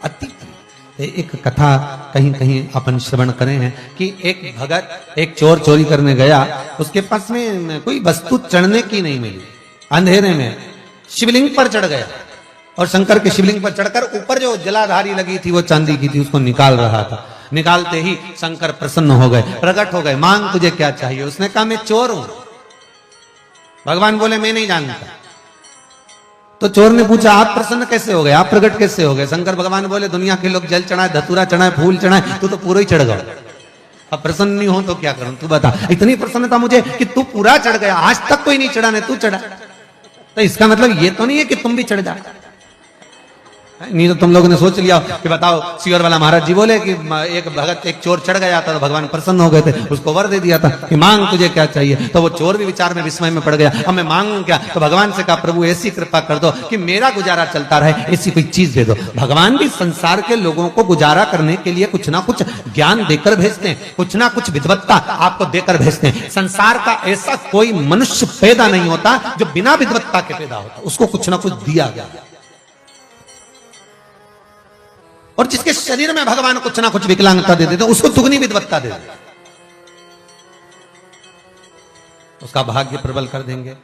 अति प्रिय। एक कथा कहीं कहीं अपन श्रवण करे हैं कि एक भगत एक चोर चोरी करने गया, उसके पास में कोई वस्तु चढ़ने की नहीं मिली, अंधेरे में शिवलिंग पर चढ़ गया और शंकर के शिवलिंग पर चढ़कर ऊपर जो जलाधारी लगी थी वो चांदी की थी, उसको निकाल रहा था। निकालते ही शंकर प्रसन्न हो गए, प्रकट हो गए, मांग तुझे क्या चाहिए। उसने कहा मैं चोर हूं। भगवान बोले मैं नहीं जानता। तो चोर ने पूछा आप प्रसन्न कैसे हो गए, आप प्रकट कैसे हो गए। शंकर भगवान बोले दुनिया के लोग जल चढ़ाए, धतूरा चढ़ाए, फूल चढ़ाए, तू तो पूरा ही चढ़ गया। अब प्रसन्न नहीं हो तो क्या करूं, तू बता। इतनी प्रसन्नता मुझे कि तू पूरा चढ़ गया, आज तक कोई नहीं चढ़ा, ने तू चढ़ा। तो इसका मतलब ये तो नहीं है कि तुम भी चढ़ जाओ। नहीं तो तुम लोगों ने सोच लिया कि बताओ सियोर वाला महाराज जी बोले कि एक भगत एक चोर चढ़ गया था तो भगवान प्रसन्न हो गए थे, उसको वर दे दिया था कि मांग तुझे क्या चाहिए। तो वो चोर भी विचार में विस्मय में पड़ गया, अब मैं मांगू क्या। तो भगवान से कहा प्रभु ऐसी कृपा कर दो कि मेरा गुजारा चलता रहे, ऐसी कोई चीज दे दो। भगवान भी संसार के लोगों को गुजारा करने के लिए कुछ ना कुछ ज्ञान देकर भेजते हैं, कुछ ना कुछ विद्वत्ता आपको देकर भेजते हैं। संसार का ऐसा कोई मनुष्य पैदा नहीं होता जो बिना विद्वत्ता के पैदा होता, उसको कुछ ना कुछ दिया गया। और जिसके शरीर में भगवान कुछ ना कुछ विकलांगता दे देते उसको दुगनी विद्वत्ता दे देते, उसका भाग्य प्रबल कर देंगे,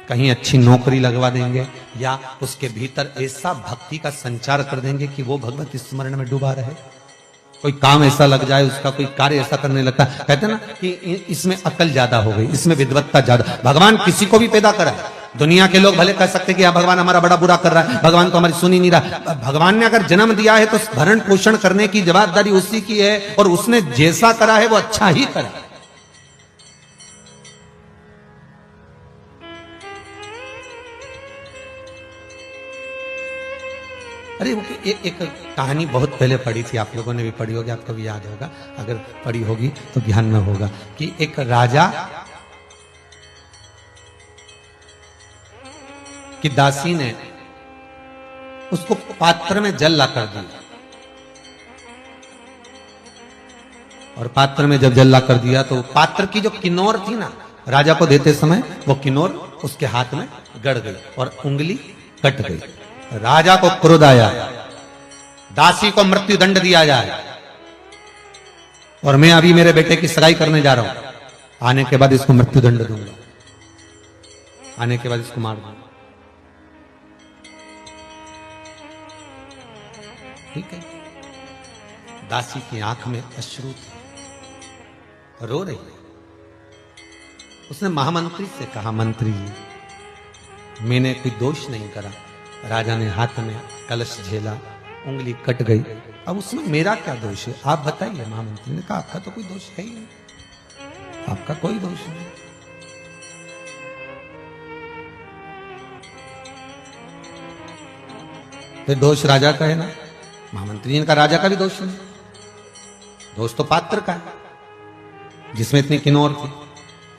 कहीं अच्छी नौकरी लगवा देंगे, या उसके भीतर ऐसा भक्ति का संचार कर देंगे कि वो भगवत स्मरण में डूबा रहे। कोई काम ऐसा लग जाए, उसका कोई कार्य ऐसा करने लगता है, कहते ना कि इसमें अकल ज्यादा हो गई, इसमें विद्वत्ता ज्यादा। भगवान किसी को भी पैदा करा है। दुनिया के लोग भले कह सकते कि भगवान हमारा बड़ा बुरा कर रहा है, भगवान तो हमारी सुन ही नहीं रहा। भगवान ने अगर जन्म दिया है तो भरण पोषण करने की जवाबदारी उसी की है, और उसने जैसा करा है वो अच्छा ही करा। अरे एक कहानी बहुत पहले पढ़ी थी, आप लोगों ने भी पढ़ी होगी, आपको भी याद होगा, अगर पढ़ी होगी तो ध्यान में होगा कि एक राजा की दासी ने उसको पात्र में जल ला कर दिया, और पात्र में जब जल ला कर दिया तो पात्र की जो किन्नौर थी ना, राजा को देते समय वो किन्नौर उसके हाथ में गड़ गई और उंगली कट गई। राजा को क्रोध आया, दासी को मृत्यु दंड दिया जाए, और मैं अभी मेरे बेटे की सगाई करने जा रहा हूं, आने के बाद इसको मृत्यु दंड दूंगा, आने के बाद इसको मार दूंगा। ठीक है, दासी की आंख में अश्रु थे, रो रही है। उसने महामंत्री से कहा मंत्री जी मैंने कोई दोष नहीं करा। राजा ने हाथ में कलश झेला, उंगली कट गई, अब उसमें मेरा क्या दोष है, आप बताइए। महामंत्री ने कहा आपका तो कोई दोष है ही नहीं, आपका कोई दोष नहीं। तो दोष राजा का है ना। महामंत्री ने कहा राजा का भी दोष नहीं, दोष तो पात्र का है, जिसमें इतनी किन्नौर थी।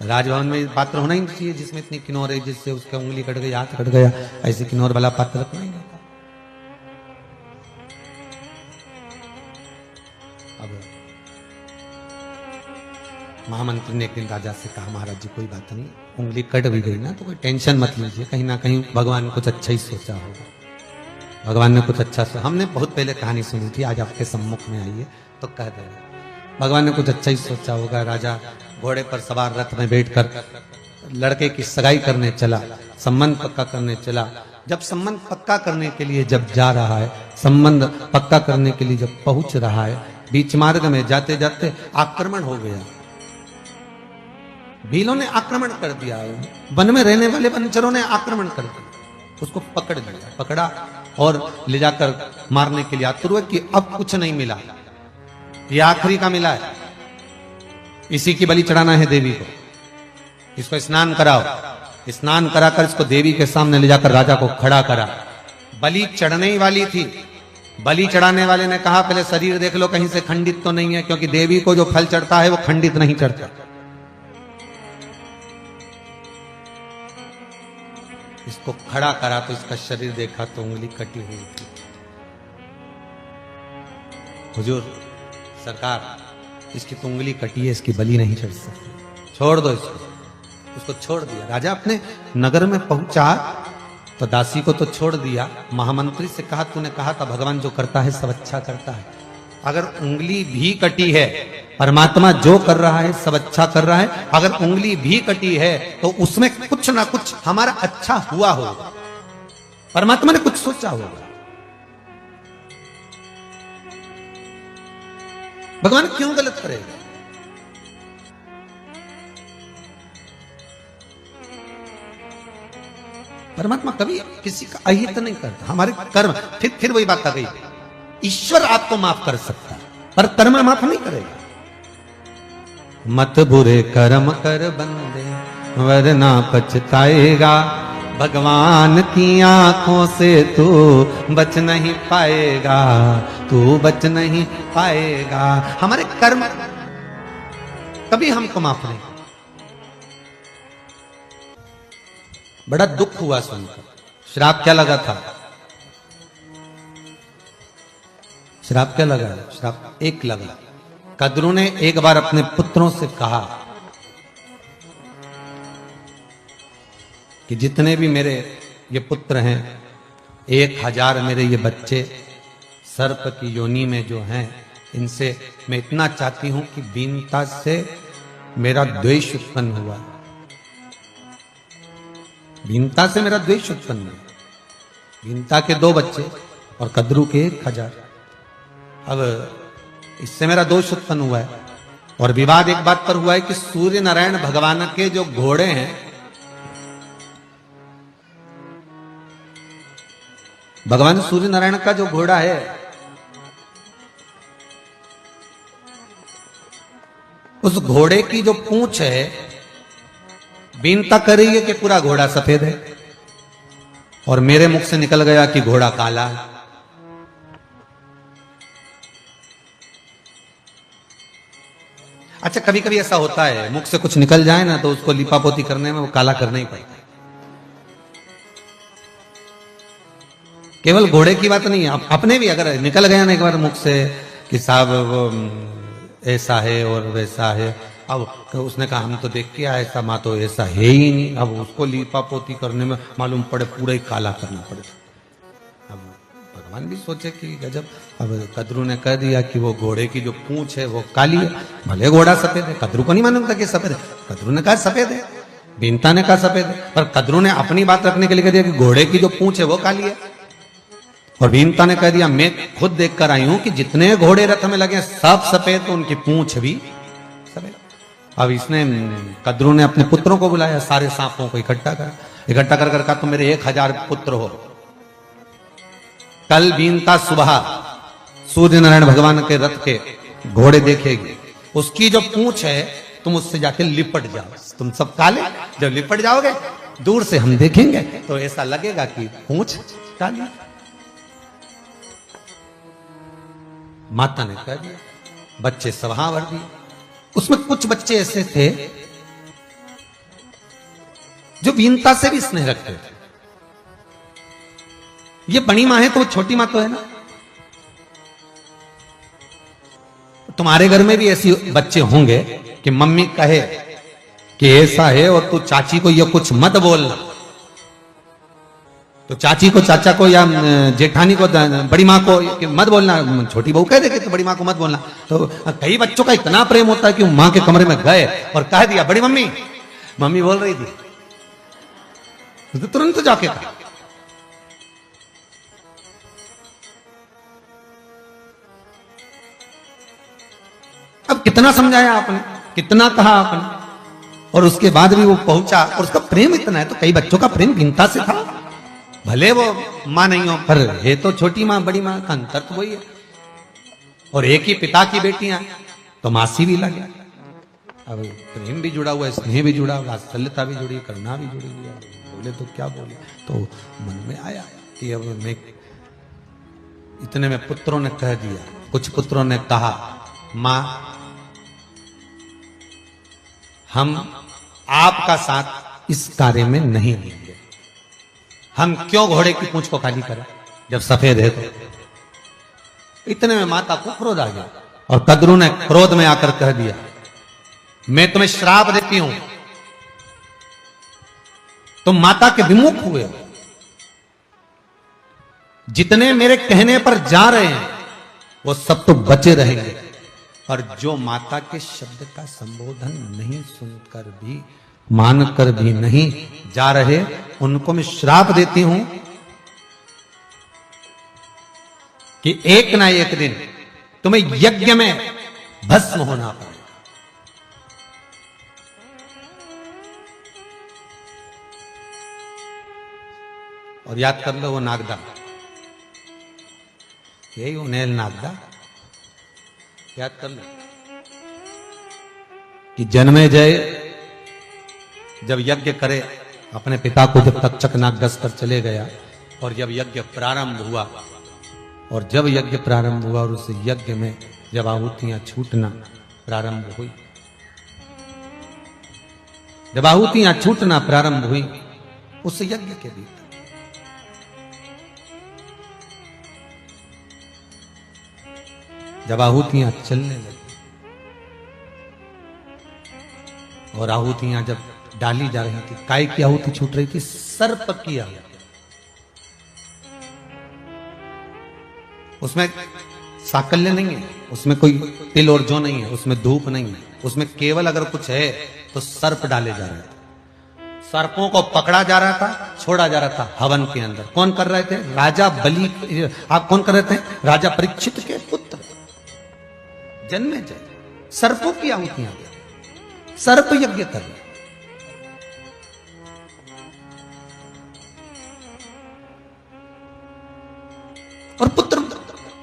राजभवन में पात्र होना ही नहीं चाहिए जिसमें इतनी किन्नौर है, जिससे उसका उंगली कट गई, हाथ कट गया, ऐसे किन्नौर वाला पात्र रखना ही नहीं था। अब महामंत्री ने एक दिन राजा से कहा महाराज जी कोई बात नहीं, उंगली कट भी गई ना तो कोई टेंशन मत लीजिए, कहीं ना कहीं भगवान ने कुछ अच्छा ही सोचा होगा, भगवान ने कुछ अच्छा सोचा। हमने बहुत पहले कहानी सुनी थी, आज आपके सम्मुख में आई है तो कह दे भगवान ने कुछ अच्छा ही सोचा होगा। राजा घोड़े पर सवार रथ में बैठकर लड़के की सगाई करने चला, संबंध पक्का करने चला। जब संबंध पक्का करने के लिए जब जा रहा है, संबंध पक्का करने के लिए जब पहुंच रहा है, बीच मार्ग में जाते जाते आक्रमण हो गया, भीलों ने आक्रमण कर दिया, वन में रहने वाले वनचरों ने आक्रमण कर दिया, उसको पकड़ लिया, पकड़ा और ले जाकर मारने के लिए आतुर हुए कि अब कुछ नहीं मिला, ये आखिरी का मिला है, इसी की बलि चढ़ाना है देवी को, इसको स्नान कराओ। स्नान कराकर इसको देवी के सामने ले जाकर राजा को खड़ा करा। बलि चढ़ने ही वाली थी, बलि चढ़ाने वाले ने कहा पहले शरीर देख लो कहीं से खंडित तो नहीं है, क्योंकि देवी को जो फल चढ़ता है वो खंडित नहीं चढ़ता। इसको खड़ा करा तो इसका शरीर देखा तो उंगली कटी हुई थी। हुजूर सरकार इसकी तो उंगली कटी है, इसकी बलि नहीं चढ़ सकती, छोड़ दो इसको। उसको छोड़ दिया। राजा अपने नगर में पहुंचा तो दासी को तो छोड़ दिया, महामंत्री से कहा तूने कहा था भगवान जो करता है सब अच्छा करता है। अगर उंगली भी कटी है, परमात्मा जो कर रहा है सब अच्छा कर रहा है, अगर उंगली भी कटी है तो उसमें कुछ ना कुछ हमारा अच्छा हुआ होगा, परमात्मा ने कुछ सोचा होगा। भगवान क्यों गलत करेगा? परमात्मा कभी किसी का अहित नहीं करता। हमारे कर्म, फिर वही बात आ गई, ईश्वर आपको माफ कर सकता है पर कर्म माफ नहीं करेगा। मत बुरे कर्म कर बंदे वरना पछताएगा, भगवान की आंखों से तू बच नहीं पाएगा, तू बच नहीं पाएगा। हमारे कर्म कभी हमको माफ नहीं। बड़ा दुख हुआ सुनकर। श्राप क्या लगा था? श्राप क्या लगा? श्राप एक लगा। कद्रू ने एक बार अपने पुत्रों से कहा कि जितने भी मेरे ये पुत्र हैं, 1000 मेरे ये बच्चे सर्प की योनि में जो हैं, इनसे मैं इतना चाहती हूं कि दीनता से मेरा द्वेष उत्पन्न हुआ, दीनता से मेरा द्वेष उत्पन्न हुआ। दीनता के 2 बच्चे और कद्रू के 1000। अब इससे मेरा दोष उत्पन्न हुआ है। और विवाद एक बात पर हुआ है कि सूर्य नारायण भगवान के जो घोड़े हैं, भगवान सूर्य नारायण का जो घोड़ा है उस घोड़े की जो पूंछ है, बीनता कर रही है कि पूरा घोड़ा सफेद है, और मेरे मुख से निकल गया कि घोड़ा काला है। अच्छा, कभी कभी ऐसा होता है, मुख से कुछ निकल जाए ना तो उसको लिपापोती करने में वो काला करना ही पड़ता है। केवल घोड़े की बात नहीं है, अपने भी अगर निकल गया ना एक बार मुख से कि साहब वो ऐसा है और वैसा है, अब उसने कहा हम तो देख के आए, ऐसा माँ तो ऐसा है ही नहीं, अब उसको लिपापोती करने में मालूम पड़े पूरा ही काला करना पड़े। अब भगवान भी सोचे कि गजब। अब कद्रू ने कह दिया कि वो घोड़े की जो पूंछ है वो काली है, भले घोड़ा सफेद है। कद्रू को नहीं मालूम था कि सफेद है, कद्रू ने कहा सफेद है, बीनता ने कहा सफेद है, पर कद्रू ने अपनी बात रखने के लिए कह दिया कि घोड़े की जो पूंछ है वो काली है। और बीनता ने कह दिया मैं खुद देख कर आई हूं कि जितने घोड़े रथ में लगे सब सफेद, तो उनकी पूंछ भी सफेद। अब इसने, कद्रू ने अपने पुत्रों को बुलाया, सारे सांपों को इकट्ठा कर कहा तुम मेरे 1000 पुत्र हो, कल बीनता सुबह सूर्य नारायण भगवान के रथ के घोड़े देखेगी, उसकी जो पूंछ है तुम उससे जाके लिपट जाओ, तुम सब काले, जब लिपट जाओगे दूर से हम देखेंगे तो ऐसा लगेगा कि पूंछ काली। माता ने कह दिया, बच्चे सभा भर दिए। उसमें कुछ बच्चे ऐसे थे जो बीनता से भी स्नेह रखते थे। ये बड़ी मां है तो छोटी मां तो है ना। तुम्हारे घर में भी ऐसे बच्चे होंगे कि मम्मी कहे कि ऐसा है और तू चाची को ये कुछ मत बोलना, तो चाची को, चाचा को या जेठानी को, बड़ी माँ को मत बोलना, छोटी बहू कह दे कि तो बड़ी माँ को मत बोलना। तो कई बच्चों का इतना प्रेम होता है कि वो माँ के कमरे में गए और कह दिया बड़ी मम्मी, मम्मी बोल रही थी, तो तुरंत जाके कहा। अब कितना समझाया आपने, कितना कहा आपने, और उसके बाद भी वो पहुंचा, और उसका प्रेम इतना है। तो कई बच्चों का प्रेम भिन्नता से था, भले वो मां नहीं हो, पर है तो छोटी मां बड़ी मां का अंतर तो वही है। और एक ही पिता की बेटियां तो मासी भी लगे। अब प्रेम भी जुड़ा हुआ है, स्नेह भी जुड़ा हुआ, वात्सल्यता भी जुड़ी, करुणा भी जुड़ी हुई है। बोले तो क्या बोले, तो मन में आया कि अब मैं, इतने में पुत्रों ने कह दिया, कुछ पुत्रों ने कहा मां हम आपका साथ इस कार्य में नहीं लेंगे, हम क्यों घोड़े की पूंछ को खाली करें जब सफेद है तो। इतने में माता को क्रोध आ गया और कद्रू ने क्रोध में आकर कह दिया मैं तुम्हें श्राप देती हूं, तुम माता के विमुख हुए हो, जितने मेरे कहने पर जा रहे हैं वो सब तो बचे रहेंगे, और जो माता के शब्द का संबोधन नहीं सुनकर भी, मानकर भी नहीं जा रहे, उनको मैं श्राप देती हूं कि एक ना एक दिन तुम्हें यज्ञ में भस्म होना पड़ेगा। और याद कर लो वो नागदा, यही उनेल नागदा, याद कर लो कि जन्मेजय जब यज्ञ करे अपने पिता को जब तक्षक नाग डस कर चले गया, और जब यज्ञ प्रारंभ हुआ, और जब यज्ञ प्रारंभ हुआ और उस यज्ञ में जब आहुतियां छूटना प्रारंभ हुई, जब आहुतियां छूटना प्रारंभ हुई उस यज्ञ के भीतर, जब आहुतियां चलने लगी और आहुतियां जब डाली जा रही थी, काय की आहुति छूट रही थी? सर्प की आहुति। उसमें साकल्य नहीं है, उसमें कोई तिल और जौ नहीं है, उसमें धूप नहीं है, उसमें केवल अगर कुछ है तो सर्प डाले जा रहे थे। सर्पों को पकड़ा जा रहा था, छोड़ा जा रहा था हवन के अंदर। कौन कर रहे थे? राजा बलि। आप कौन कर रहे थे? राजा परीक्षित के पुत्र जन्मेजय। सर्पों की आहुतियां, सर्प यज्ञ कर रहे। और पुत्र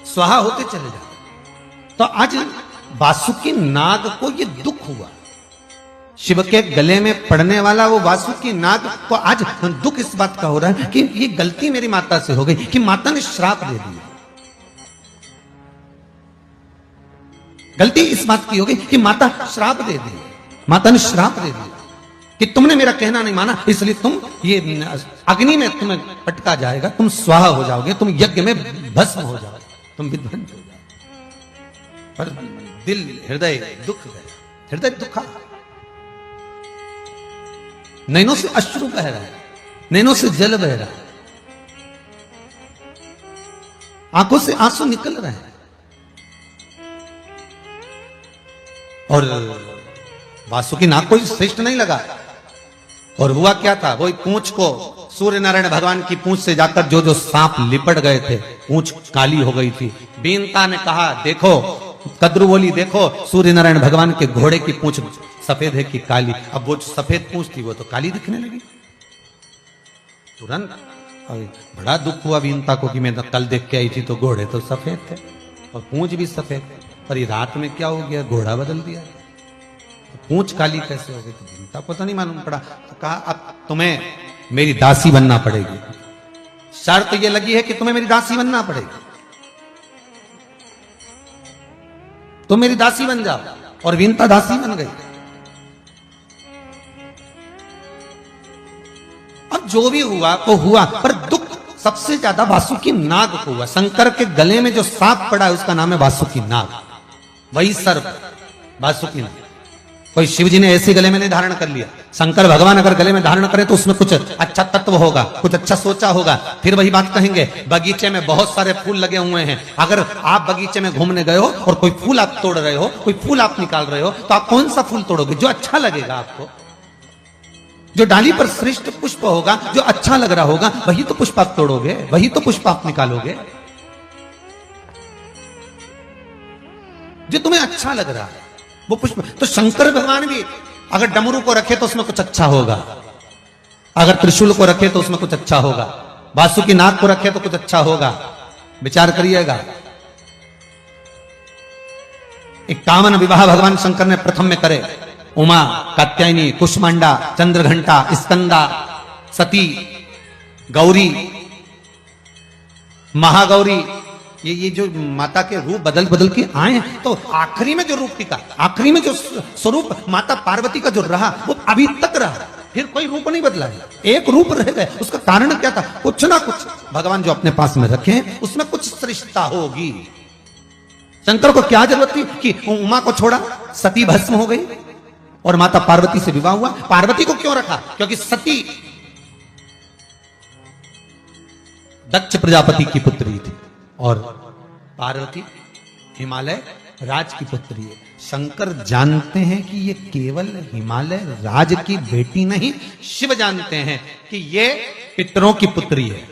स्वाहा होते चले जाते। तो आज वासुकी नाग को ये दुख हुआ, शिव के गले में पड़ने वाला वो वासुकी नाग को आज दुख इस बात का हो रहा है कि ये गलती मेरी माता से हो गई कि माता ने श्राप दे दिया। गलती इस बात की हो गई कि माता श्राप दे दी, माता ने श्राप दे दिया कि तुमने मेरा कहना नहीं माना, इसलिए तुम ये अग्नि में तुम्हें पटका जाएगा, तुम स्वाहा हो जाओगे, तुम यज्ञ में भस्म हो जाओगे, तुम विध्वंस हो जाओगे। पर दिल हृदय दुख गया, हृदय दुखा, नैनों से अश्रु बह रहा है, नैनों से जल बह रहा है, आंखों से आंसू निकल रहे हैं। और वासुकी नाग को श्रेष्ठ नहीं लगा। और हुआ क्या था? वही पूंछ को सूर्य नारायण भगवान की पूंछ से जाकर जो जो सांप लिपट गए थे, पूंछ काली हो गई थी। बीनता ने कहा देखो, कद्रू बोली देखो, सूर्य नारायण भगवान के घोड़े की पूंछ सफेद है कि काली। अब वो सफेद पूंछ थी वो तो काली दिखने लगी तुरंत। बड़ा दुख हुआ बीनता को कि मैं कल देख के आई थी तो घोड़े तो सफेद थे और पूंछ भी सफेद, पर ये रात में क्या हो गया, घोड़ा बदल दिया, तो पूंछ काली कैसे हो गई? तो बीनता को तो नहीं मालूम पड़ा। तो कहा अब तुम्हें मेरी दासी बनना पड़ेगी, शर्त ये लगी है कि तुम्हें मेरी दासी बनना पड़ेगी, तुम मेरी दासी बन जाओ। और बीनता दासी बन गई। अब जो भी हुआ वो हुआ, पर दुख सबसे ज्यादा वासुकी नाग को हुआ। शंकर के गले में जो सांप पड़ा है उसका नाम है वासुकी नाग, वही सर्प वासुकी नाग। कोई शिव जी ने ऐसे गले में नहीं धारण कर लिया। शंकर भगवान अगर गले में धारण करें तो उसमें कुछ अच्छा तत्व होगा, कुछ अच्छा सोचा होगा। फिर वही बात कहेंगे, बगीचे में बहुत सारे फूल लगे हुए हैं, अगर आप बगीचे में घूमने गए हो और कोई फूल आप तोड़ रहे हो, कोई फूल आप निकाल रहे हो, तो आप कौन सा फूल तोड़ोगे? जो अच्छा लगेगा आपको, जो डाली पर श्रेष्ठ पुष्प होगा, जो अच्छा लग रहा होगा, वही तो पुष्प आप तोड़ोगे, वही तो पुष्प आप निकालोगे, जो तुम्हें अच्छा लग रहा है वो पुष्प। तो शंकर भगवान भी अगर डमरू को रखे तो उसमें कुछ अच्छा होगा, अगर त्रिशूल को रखे तो उसमें कुछ अच्छा होगा, वासुकी नाग को रखे तो कुछ अच्छा होगा। विचार करिएगा। एक कामन विवाह भगवान शंकर ने प्रथम में करे। उमा, कात्यायनी, कुष्मांडा, चंद्रघंटा, स्कंदा, सती, गौरी, महागौरी, ये जो माता के रूप बदल बदल के आए हैं, तो आखिरी में जो रूप टिका, आखिरी में जो स्वरूप माता पार्वती का जो रहा वो अभी तक रहा, फिर कोई रूप नहीं बदला है, एक रूप रह गए। उसका कारण क्या था? कुछ ना कुछ भगवान जो अपने पास में रखे उसमें कुछ श्रेष्ठता होगी। शंकर को क्या जरूरत थी कि उमा को छोड़ा, सती भस्म हो गई और माता पार्वती से विवाह हुआ। पार्वती को क्यों रखा? क्योंकि सती दक्ष प्रजापति की पुत्री थी और पार्वती हिमालय राज की पुत्री है। शंकर जानते हैं कि ये केवल हिमालय राज की बेटी नहीं, शिव जानते हैं कि ये पितरों की पुत्री है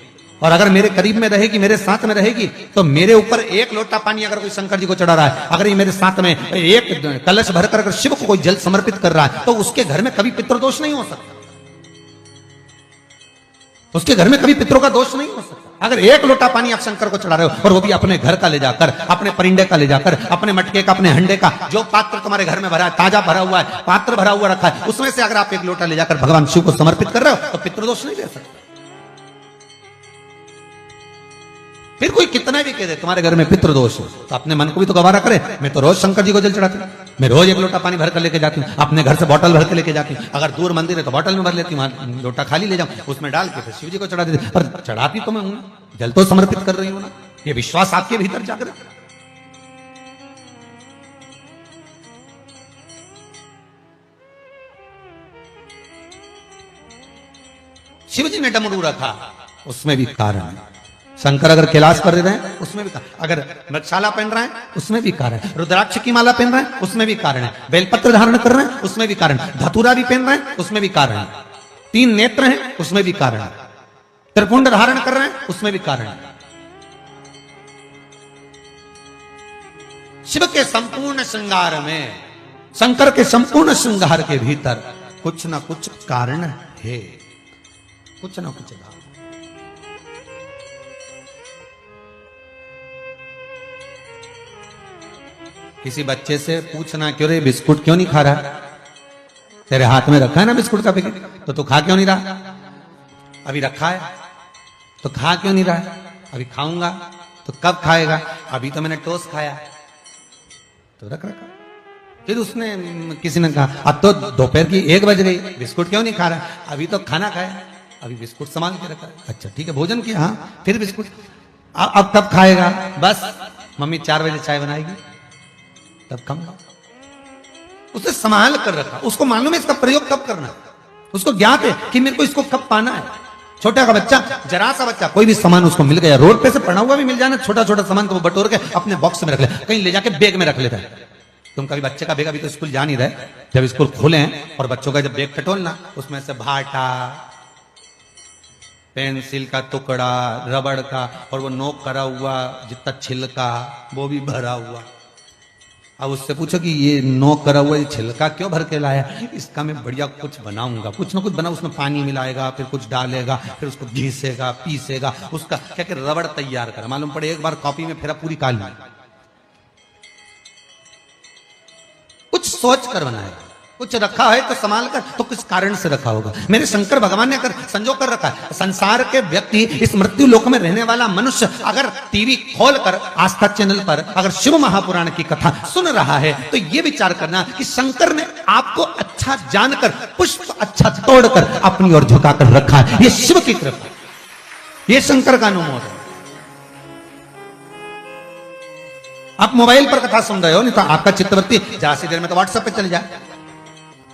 और अगर मेरे करीब में रहेगी, मेरे साथ में रहेगी, तो मेरे ऊपर एक लोटा पानी अगर कोई शंकर जी को चढ़ा रहा है, अगर ये मेरे साथ में एक कलश भरकर अगर शिव को कोई जल समर्पित कर रहा है, तो उसके घर में कभी पितृदोष नहीं हो सकता। उसके घर में कभी पितरों का दोष नहीं हो सकता। अगर एक लोटा पानी आप शंकर को चढ़ा रहे हो और वो भी अपने घर का ले जाकर, अपने परिंडे का ले जाकर, अपने मटके का, अपने हंडे का, जो पात्र तुम्हारे घर में भरा है, ताजा भरा हुआ है, पात्र भरा हुआ रखा है, उसमें से अगर आप एक लोटा ले जाकर भगवान शिव को समर्पित कर रहे हो, तो पितृदोष नहीं ले सकते। फिर कोई कितना भी कह दे तुम्हारे घर में पितृदोष है, तो अपने मन को भी तो गवारा करे। मैं तो रोज शंकर जी को जल चढ़ाती हूँ, मैं रोज एक लोटा पानी भर कर लेके जाती हूँ, अपने घर से बोतल भर के लेके जाती हूँ, अगर दूर मंदिर है तो बोतल में भर लेती हूँ, लोटा खाली ले जाऊँ, उसमें डाल के फिर शिव जी को चढ़ा देती। पर चढ़ाती तो मैं हूं, जल तो समर्पित कर रही हूँ ना। ये विश्वास आपके भीतर जागृत। शिव जी ने डमरू रखा, उसमें भी कारण है। शंकर अगर कैलाश पर रहे हैं, उसमें भी कारण, अगर मृगशाला पहन रहे हैं, उसमें भी कारण है, रुद्राक्ष की माला पहन रहे हैं, उसमें भी कारण है, बेलपत्र धारण कर रहे हैं, उसमें भी कारण, धतूरा भी पहन रहे हैं, उसमें भी कारण है, 3 नेत्र हैं, उसमें भी कारण है, त्रिपुंड धारण कर रहे हैं, उसमें भी कारण है। शिव के संपूर्ण श्रृंगार में, शंकर के संपूर्ण श्रृंगार के भीतर कुछ ना कुछ कारण है, कुछ ना कुछ कारण। किसी बच्चे से पूछना, क्यों रे बिस्कुट क्यों नहीं खा रहा? तेरे हाथ में रखा है ना बिस्कुट का पैकेट, तो तू खा क्यों नहीं रहा? अभी रखा है तो खा क्यों नहीं रहा है? अभी खाऊंगा तो कब खाएगा? अभी तो मैंने टोस्ट खाया, तो रख रखा। फिर उसने किसी ने कहा अब तो दोपहर की 1 बज गई, बिस्कुट क्यों नहीं खा रहा? अभी तो खाना खाया, अभी बिस्कुट संभाल के रखा है। अच्छा ठीक है, भोजन किया, हाँ, फिर बिस्कुट, अब कब खाएगा? बस मम्मी 4 बजे चाय बनाएगी तब खाऊंगा। उसे संभाल कर रखा, उसको मालूम है इसका प्रयोग कब करना है, उसको ज्ञात है कि मेरे को इसको कब पाना है। छोटा का बच्चा, जरा सा बच्चा, कोई भी सामान उसको मिल गया, रोड पे से पड़ा हुआ भी मिल जाना, छोटा छोटा सामान को वो बटोर के अपने बॉक्स में रख ले, कहीं ले जाके बैग में रख लेता है। तुम कभी बच्चे का बैग, अभी तो स्कूल जा नहीं रहे, जब स्कूल खोले हैं और बच्चों का जब बैग टटोलना, उसमें से भाटा, पेंसिल का टुकड़ा, रबड़ का, और वो नोक करा हुआ जितना छिलका, वो भी भरा हुआ। अब उससे पूछो कि ये नोक करा हुआ ये छिलका क्यों भर के लाया? इसका मैं बढ़िया कुछ बनाऊंगा, कुछ ना कुछ बना, उसमें पानी मिलाएगा, फिर कुछ डालेगा, फिर उसको घिसेगा, पीसेगा, उसका क्या क्या रबड़ तैयार करा। मालूम पड़े एक बार कॉपी में फिर पूरी काली, कुछ सोच कर बनाएगा। कुछ रखा है तो संभाल कर, तो किस कारण से रखा होगा? मेरे शंकर भगवान ने अगर संजो कर रखा है। संसार के व्यक्ति, इस मृत्यु लोक में रहने वाला मनुष्य अगर टीवी खोलकर आस्था चैनल पर अगर शिव महापुराण की कथा सुन रहा है, तो ये विचार करना कि शंकर ने आपको अच्छा जानकर, पुष्प अच्छा तोड़कर अपनी ओर झुकाकर रखा है। ये शिव की कृपा, ये शंकर का अनुमोदन है। आप मोबाइल पर कथा सुन रहे हो, नहीं तो आपका चित्तवृत्ति जरा सी देर में तो व्हाट्सएप पे चले जाए,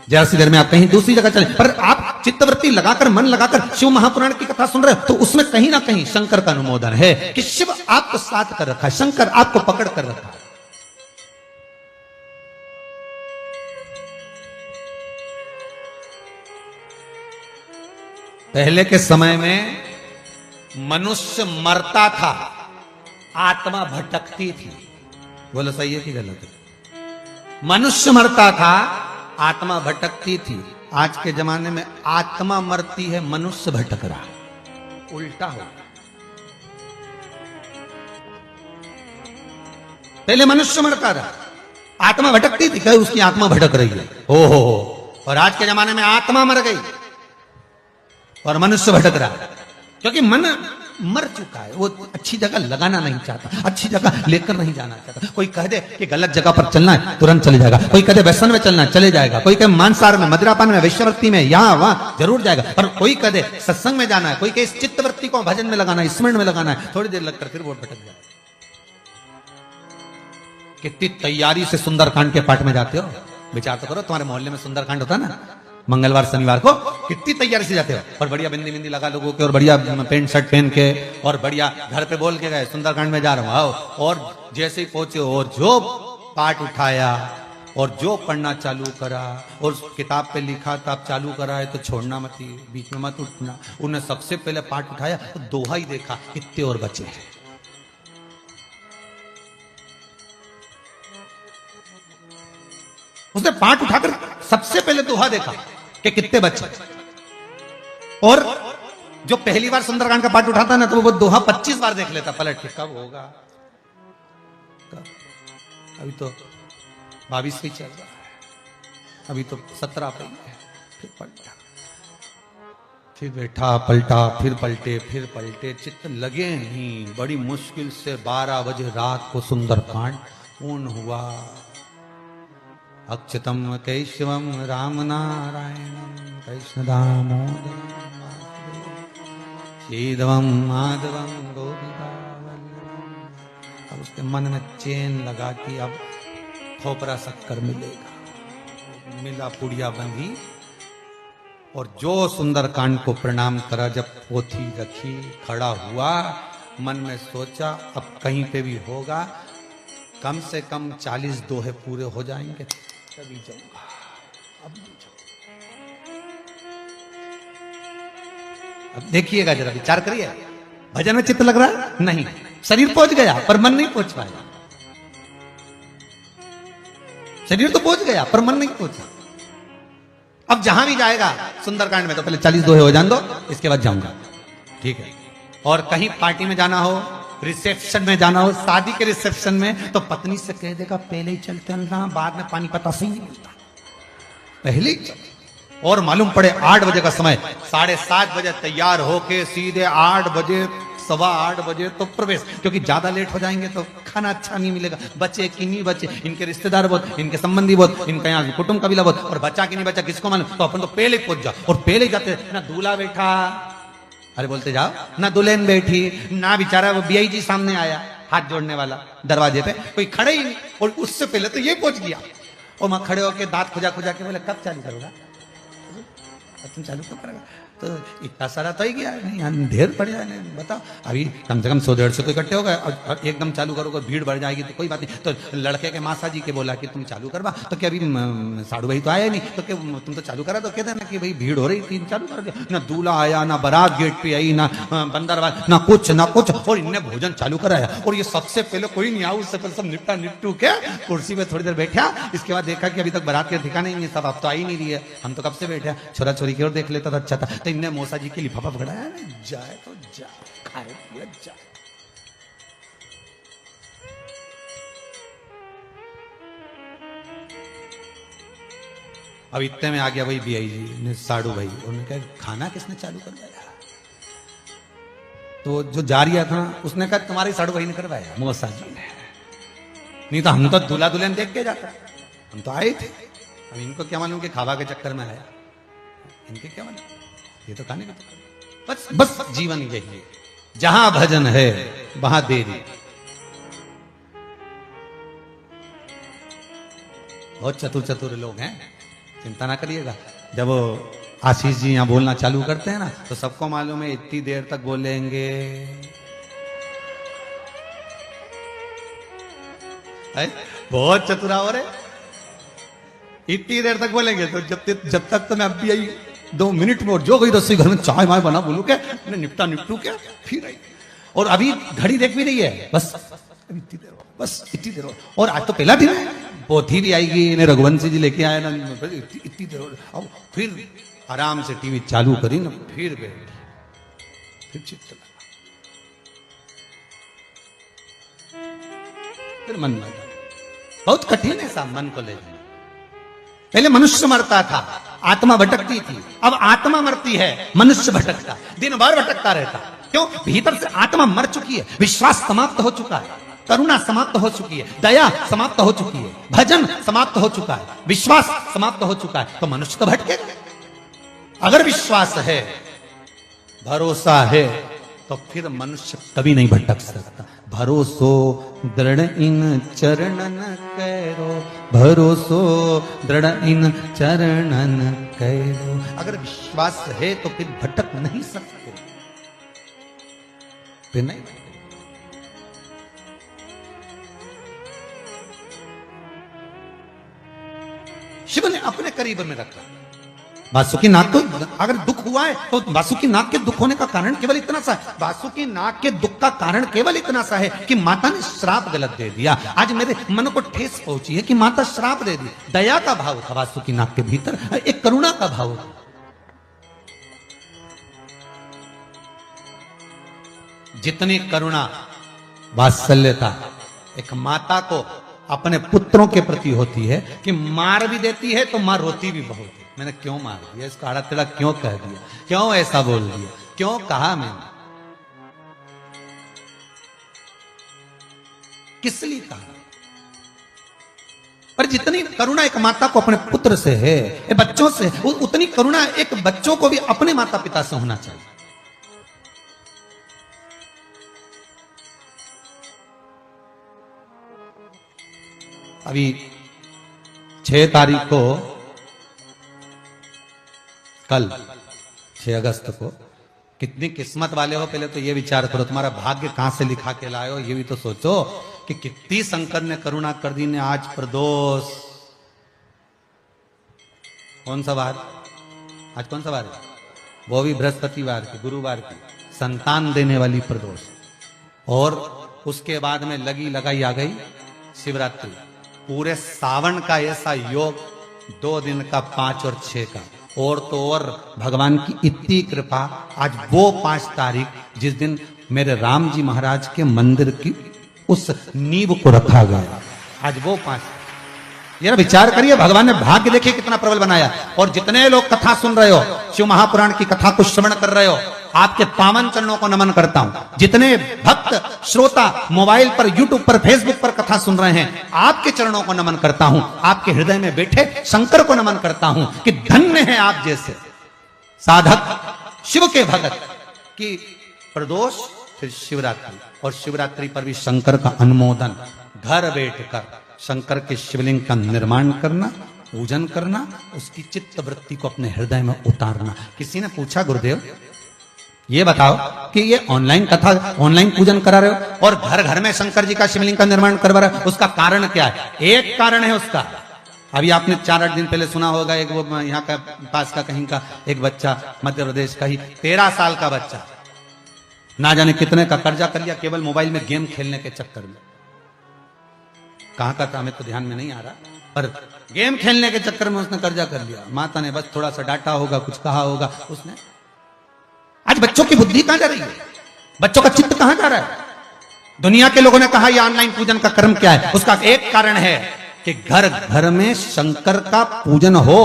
जरा सी देर में आप कहीं दूसरी जगह चले, पर आप चित्तवृत्ति लगाकर, मन लगाकर शिव महापुराण की कथा सुन रहे हो, तो उसमें कहीं ना कहीं शंकर का अनुमोदन है कि शिव आपको साथ कर रखा है, शंकर आपको पकड़ कर रखा है। पहले के समय में मनुष्य मरता था, आत्मा भटकती थी। बोलो सही है कि गलत है? मनुष्य मरता था, आत्मा भटकती थी। आज के जमाने में आत्मा मरती है, मनुष्य भटक रहा, उल्टा हो। पहले मनुष्य मरता था, आत्मा भटकती थी, क्या उसकी आत्मा भटक रही है, हो। और आज के जमाने में आत्मा मर गई और मनुष्य भटक रहा, क्योंकि मन मर चुका है। वो अच्छी जगह लगाना नहीं चाहता, अच्छी जगह लेकर नहीं जाना चाहता। कोई कह दे कि गलत जगह पर चलना है, तुरंत चले जाएगा। कोई कह दे व्यसन में चलना है, चले जाएगा। कोई कहे मांसाहार में, मदिरापान में, वैश्यवृत्ति में, यहाँ वहां जरूर जाएगा। पर कोई कह दे सत्संग में जाना है, कोई कहे चित्तवृत्ति को भजन में लगाना है, स्मरण में लगाना है, थोड़ी देर लगकर फिर वो भटक जाए। कितनी तैयारी से सुंदरकांड के पाठ में जाते हो, विचार तो करो। तुम्हारे मोहल्ले में सुंदरकांड होता है ना मंगलवार शनिवार को, कितनी तैयारी से जाते हो, और बढ़िया बिंदी बिंदी लगा लोगों के, और बढ़िया पेंट शर्ट पहन के, और बढ़िया घर पे बोल के गए सुंदरकांड में जा रहा हूं आओ, और जैसे ही पहुंचे और जो पाठ उठाया और जो पढ़ना चालू करा, और किताब पे लिखा था आप चालू करा है तो छोड़ना मत, बीच में मत उठना। उन्हें सबसे पहले पाठ उठाया तो दोहा ही देखा, कितने और बचे हैं। उसने पाठ उठाकर सबसे पहले दोहा देखा कि कितने बच्चे, और जो पहली बार सुंदरकांड का पाठ उठाता ना तो वो दोहा 25 बार देख लेता पलट के, कब होगा कब, अभी तो 22 ही चल रहा है, अभी तो 17 पे है, फिर पलटा, फिर बैठा पलटा, फिर पलटे, चित्त लगे नहीं। बड़ी मुश्किल से 12 बजे रात को सुंदरकांड पूर्ण हुआ। अच्युतम केशवम राम नारायणम कृष्ण दामोदरम श्रीधवम माधवम गोपिका वल्लभम। अब उसके मन में चैन लगा कि अब खोपरा शक्कर मिलेगा, मिला पुड़िया बंधी, और जो सुंदरकांड को प्रणाम करा, जब पोथी रखी खड़ा हुआ, मन में सोचा अब कहीं पे भी होगा, कम से कम 40 दोहे पूरे हो जाएंगे तभी जाऊंगा, अब नहीं जाऊंगा। अब देखिएगा जरा, विचार करिए, भजन में चित्त लग रहा है नहीं, शरीर पहुंच गया पर मन नहीं पहुंच पाया, शरीर तो पहुंच गया पर मन नहीं पहुंचा। अब जहां भी जाएगा सुंदरकांड में तो पहले 40 दोहे हो जान दो, इसके बाद जाऊंगा, ठीक है। और कहीं पार्टी में जाना हो, रिसेप्शन में जाना हो, शादी के रिसेप्शन में, तो पत्नी से कह देगा पहले ही चलते ना, बाद में पानी पता सही नहीं मिलता, पहले ही चल। और मालूम पड़े 8 बजे का समय, 7:30 बजे तैयार होके सीधे 8 बजे 8:15 बजे तो प्रवेश, क्योंकि ज्यादा लेट हो जाएंगे तो खाना अच्छा नहीं मिलेगा। बचे कि नहीं बचे, इनके रिश्तेदार बहुत, इनके संबंधी बहुत, इनका यहाँ कुटुंब कबीला बहुत, और बचा कि नहीं बचा किसको मालूम, तो अपन तो पहले ही पहुंच जाओ। और पहले ही जाते ना दूल्हा बैठा, अरे बोलते जाओ, ना दुल्हन बैठी, ना बेचारा वो बीआईजी सामने आया हाथ जोड़ने वाला दरवाजे पे, कोई खड़े ही नहीं, और उससे पहले तो ये पहुंच गया। और वहां खड़े होके दांत खुजा के बोले कब चालू करोगा, तुम चालू कब करेगा, तो इतना सारा तो ही गया नहीं, ढेर पड़ जाए, बताओ अभी कम से कम 100-150 तो इकट्ठे हो गए, और एकदम चालू करोगे भीड़ बढ़ जाएगी तो कोई बात नहीं। तो लड़के के मासा जी के बोला कि तुम चालू करवा, तो क्या अभी साड़ू भाई तो आया नहीं, तो क्या तुम तो चालू करा, तो कहते ना कि भाई भीड़ हो रही थी चालू कर दिया। ना दूल्हा आया, ना बारात गेट पे आई, ना बंदरवाल, ना कुछ, और इनने भोजन चालू कराया। और ये सबसे पहले कोई नहीं आया, उससे पहले सब निपटा निपटू के कुर्सी पे थोड़ी देर बैठा। इसके बाद देखा कि अभी तक बारात के ठिकाने नहीं है, सब अब तो आई नहीं रही है, हम तो कब से बैठे, छोरा छोरी की ओर देख लेता था, अच्छा था। तो इनने मौसा जी के लिफाफा पकड़ाया, जाए तो जा, खाए पिए जा। अब इतने में आ गया भाई बीआईजी ने, साड़ू भाई, उन्होंने कहा खाना किसने चालू करवाया, तो जो जारिया था उसने कहा तुम्हारे साड़ू भाई ने करवाया, मौसा जी ने, नहीं तो हम तो दूल्हा दुल्हन देख के जाता, हम तो आए थे, अब इनको क्या मालूम कि खावा के चक्कर में आया, इनके क्या मालूम, ये तो खाने का बस जीवन यही है, जहां भजन है वहां देरी। बहुत चतुर लोग हैं, चिंता ना करिएगा। जब वो आशीष जी यहां बोलना चालू करते हैं ना, तो सबको मालूम है इतनी देर तक बोलेंगे, बहुत चतुरा हो रहे, इतनी देर तक बोलेंगे। तो जब तक तो मैं अब भी आई 2 मिनट में, और जो गई रसोई घर में चाय माय बना, बोलू क्या निपटू क्या, फिर आई। और अभी घड़ी देख भी रही है, बस इतनी देर, बस इतनी देर। और आज तो पहला दिन है, पोथी भी आएगी, इन्हें रघुवंशी जी लेके आए ना, इतनी देर। अब फिर आराम से टीवी चालू करी ना, फिर बैठ, फिर चित्त लगा, फिर मन लगा। बहुत कठिन है साहब मन को ले जाना। पहले मनुष्य मरता था, आत्मा भटकती थी, अब आत्मा मरती है, मनुष्य भटकता, दिन भर भटकता रहता। क्यों? भीतर से आत्मा मर चुकी है, विश्वास समाप्त हो चुका है, करुणा समाप्त हो चुकी है, दया समाप्त हो चुकी है, भजन समाप्त हो चुका है, विश्वास समाप्त हो चुका है, तो मनुष्य तो भटके। अगर विश्वास है, भरोसा है, तो फिर मनुष्य कभी नहीं भटक सकता। भरोसो दृढ़ इन चरणन कैरो, भरोसो दृढ़ इन चरणन कैरो। अगर विश्वास है तो फिर भटक नहीं सकते, फिर नहीं। शिव ने अपने करीब में रखा। वासुकी नाग को अगर दुख हुआ है तो वासुकी नाग के दुख होने का कारण केवल इतना सा है, वासुकी नाग के दुख का कारण केवल इतना सा है कि माता ने श्राप गलत दे दिया। आज मेरे मन को ठेस पहुंची है कि माता श्राप दे दी। दया का भाव था वासुकी नाग के भीतर, एक करुणा का भाव था। जितनी करुणा वात्सल्यता एक माता को अपने पुत्रों के प्रति होती है कि मार भी देती है तो मां रोती भी बहुत है। मैंने क्यों मार दिया, इसको आड़ा टेढ़ा क्यों कह दिया, क्यों ऐसा बोल दिया, क्यों कहा मैंने, किस लिए कहा। पर जितनी करुणा एक माता को अपने पुत्र से है, बच्चों से, उतनी करुणा एक बच्चों को भी अपने माता पिता से होना चाहिए। अभी 6 तारीख को, कल 6 अगस्त को, कितनी किस्मत वाले हो पहले तो ये विचार करो, तुम्हारा भाग्य कहां से लिखा के लाए हो ये भी तो सोचो कि कितनी शंकर ने करुणा कर दी ने। आज प्रदोष कौन सा वार, आज कौन सा वार है, वो भी बृहस्पतिवार की, गुरुवार की, संतान देने वाली प्रदोष। और उसके बाद में लगी लगाई आ गई शिवरात्रि। पूरे सावन का ऐसा योग 2 दिन का, 5 और 6 का। और तो और भगवान की इतनी कृपा, आज वो 5 तारीख जिस दिन मेरे राम जी महाराज के मंदिर की उस नींव को रखा गया, आज वो 5। यार विचार करिए, भगवान ने भाग्य देखिए कितना प्रबल बनाया। और जितने लोग कथा सुन रहे हो, शिव महापुराण की कथा को श्रवण कर रहे हो, आपके पावन चरणों को नमन करता हूं। जितने भक्त श्रोता मोबाइल पर, यूट्यूब पर, फेसबुक पर कथा सुन रहे हैं, आपके चरणों को नमन करता हूं। आपके हृदय में बैठे शंकर को नमन करता हूं कि धन्य है आप जैसे साधक, शिव के भगत की। प्रदोष फिर शिवरात्रि, और शिवरात्रि पर भी शंकर का अनुमोदन, घर बैठकर शंकर के शिवलिंग का निर्माण करना, पूजन करना, उसकी चित्त वृत्ति को अपने हृदय में उतारना। किसी ने पूछा, गुरुदेव ये बताओ कि ये ऑनलाइन कथा, ऑनलाइन पूजन करा रहे हो और घर घर में शंकर जी का शिवलिंग का निर्माण करवा रहे हो, उसका कारण क्या है? एक कारण है उसका। अभी आपने 4-8 दिन पहले सुना होगा, एक वो यहाँ का पास का कहीं का एक बच्चा, मध्य प्रदेश का ही 13 साल का बच्चा, ना जाने कितने का कर्जा कर लिया केवल मोबाइल में गेम खेलने के चक्कर में। कहां का था हमें तो ध्यान में नहीं आ रहा, पर गेम खेलने के चक्कर में उसने कर्जा कर लिया। माता ने बस थोड़ा सा डांटा होगा, कुछ कहा होगा उसने। आज बच्चों की बुद्धि कहां जा रही है, बच्चों का चित्त कहां जा रहा है? दुनिया के लोगों ने कहा यह ऑनलाइन पूजन का कर्म क्या है, उसका एक कारण है कि घर घर में शंकर का पूजन हो,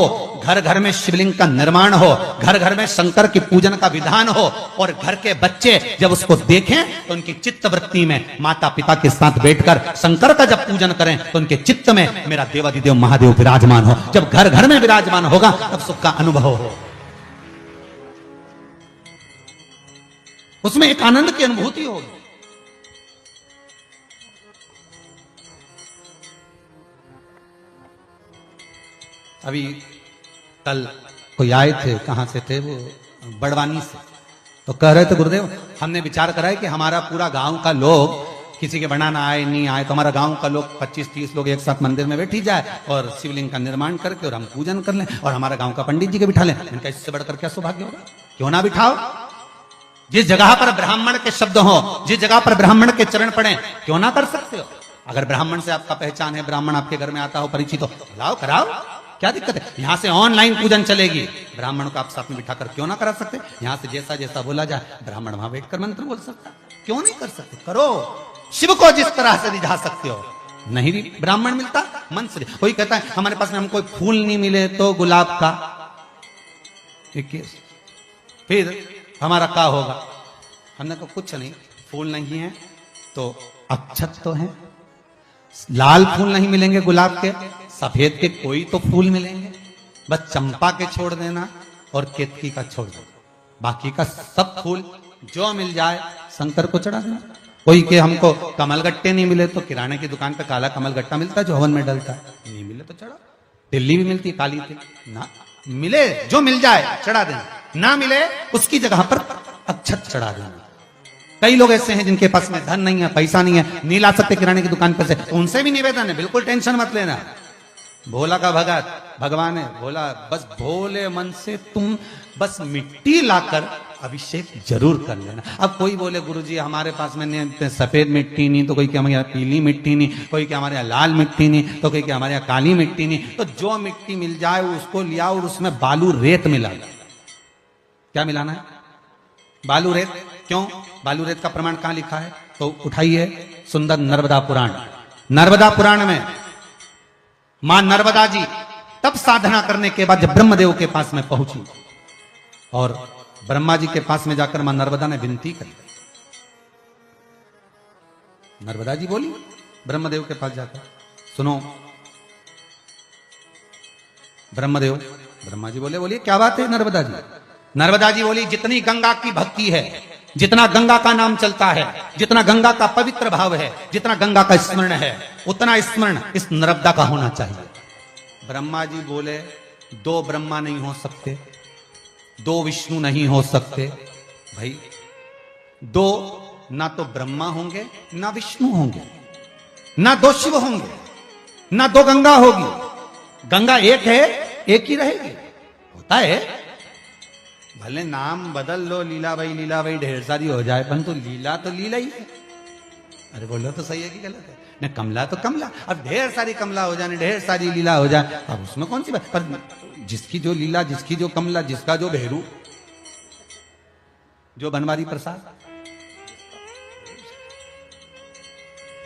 घर घर में शिवलिंग का निर्माण हो, घर घर में शंकर की पूजन का विधान हो, और घर के बच्चे जब उसको देखें तो उनकी चित्त वृत्ति में माता पिता के साथ बैठकर शंकर का जब पूजन करें तो उनके चित्त में मेरा देवाधिदेव महादेव विराजमान हो। जब घर घर में विराजमान होगा तब सुख का अनुभव हो, उसमें एक आनंद की अनुभूति होगी। अभी कल कोई आए थे, कहां से थे वो, बड़वानी से, तो कह रहे थे गुरुदेव हमने विचार करा है कि हमारा पूरा गांव का लोग, किसी के बनाना आए नहीं आए तो हमारा गांव का लोग 25-30 लोग एक साथ मंदिर में बैठी जाए और शिवलिंग का निर्माण करके और हम पूजन कर लें और हमारा गांव का पंडित जी के बिठा लें। इनका इससे बढ़कर क्या सौभाग्य होगा? क्यों ना बिठाओ। जिस जगह पर ब्राह्मण के शब्द हो, जिस जगह पर ब्राह्मण के चरण पड़े, क्यों ना कर सकते हो? अगर ब्राह्मण से आपका पहचान है, ब्राह्मण आपके घर में आता हो, परिचित हो, लाओ कराओ, क्या दिक्कत है? यहां से ऑनलाइन पूजन चलेगी, ब्राह्मण को आप साथ में बिठाकर क्यों ना करा सकते? यहां से जैसा जैसा बोला जाए ब्राह्मण वहां बैठकर मंत्र बोल सकता, क्यों नहीं कर सकते? करो। शिव को जिस तरह से रिझा सकते हो, नहीं भी ब्राह्मण मिलता मन से। कोई कहता है हमारे पास में हमको फूल नहीं मिले तो गुलाब का, फिर हमारा क्या होगा? हमने तो कुछ नहीं, फूल नहीं है तो अक्षत तो है, लाल फूल नहीं मिलेंगे गुलाब के, सफेद के कोई तो फूल मिलेंगे, बस चंपा के छोड़ देना और केतकी का छोड़ देना, बाकी का सब फूल जो मिल जाए शंकर को चढ़ा देना। कोई के हमको कमल गट्टे नहीं मिले तो किराने की दुकान पे काला कमल गट्टा मिलता है जो हवन में डलता है, नहीं मिले तो चढ़ा। तिल्ली भी मिलती है काली तिल, ना मिले जो मिल जाए चढ़ा देना, ना मिले उसकी जगह पर अक्षत चढ़ा देना। कई लोग ऐसे हैं जिनके पास में धन नहीं है, पैसा नहीं है, नहीं ला सकते किराने की दुकान पर से, तो उनसे भी निवेदन है, बिल्कुल टेंशन मत लेना। भोला का भगत भगवान है, भोला बस भोले मन से तुम बस मिट्टी लाकर अभिषेक जरूर कर लेना। अब कोई बोले गुरुजी हमारे पास में नहीं, सफेद मिट्टी नहीं, तो कोई क्या हमारे यहाँ पीली मिट्टी नहीं, कोई क्या हमारे यहाँ लाल मिट्टी नहीं, तो कोई क्या हमारे यहाँ काली मिट्टी नहीं, तो जो मिट्टी मिल जाए उसको लिया और उसमें बालू रेत मिला। क्या मिलाना है? बालू रेत। क्यों? बालू रेत का प्रमाण कहां लिखा है? तो उठाइए सुंदर नर्मदा पुराण। नर्मदा पुराण में मां नर्मदा जी तब साधना करने के बाद जब ब्रह्मदेव के पास में पहुंची और ब्रह्मा जी के पास में जाकर मां नर्मदा ने विनती करी, नर्मदा जी बोली ब्रह्मदेव के पास जाकर, सुनो ब्रह्मदेव, ब्रह्मा जी बोले बोलिए क्या बात है नर्मदा जी? नर्मदा जी बोली जितनी गंगा की भक्ति है, जितना गंगा का नाम चलता है, जितना गंगा का पवित्र भाव है, जितना गंगा का स्मरण है, उतना स्मरण इस नर्मदा का होना चाहिए। ब्रह्मा जी बोले दो ब्रह्मा नहीं हो सकते, दो विष्णु नहीं हो सकते भाई, दो ना तो ब्रह्मा होंगे ना विष्णु होंगे, ना दो शिव होंगे, ना दो गंगा होगी। गंगा एक है, एक ही रहेगी। होता है भले नाम बदल लो, लीलाबाई ढेर सारी हो जाए, परंतु लीला तो लीला ही है। अरे बोलो तो सही है कि गलत है? न कमला तो कमला, अब ढेर सारी कमला हो जाए, ढेर सारी लीला हो जाए, अब उसमें कौन सी बात? पर जिसकी जो लीला, जिसकी जो कमला, जिसका जो भेरू, जो बनवारी प्रसाद,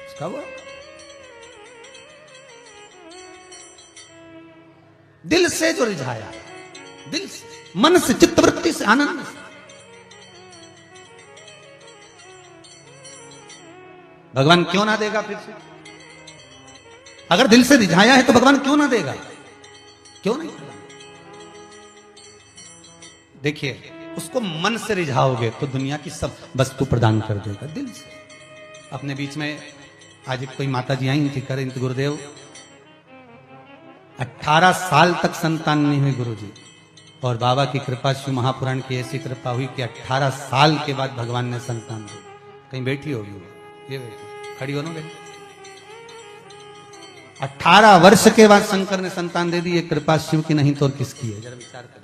उसका वो दिल से जो रिझाया, दिल से, मन से, चित्तवृत्ति से, आनंद से। भगवान क्यों ना देगा? फिर से अगर दिल से रिझाया है तो भगवान क्यों ना देगा? क्यों नहीं? देखिए उसको मन से रिझाओगे तो दुनिया की सब वस्तु प्रदान कर देगा दिल से। अपने बीच में आज कोई माता जी आई थी, करें गुरुदेव 18 साल तक संतान नहीं हुई गुरुजी, और बाबा की कृपा, शिव महापुराण की ऐसी कृपा हुई कि 18 साल के बाद भगवान ने संतान दी। कहीं बैठी होगी, ये बैठी, खड़ी हो ना बेटी। 18 वर्ष के बाद शंकर ने संतान दे दी। ये कृपा शिव की नहीं तो और किसकी है? जरा विचार करिए।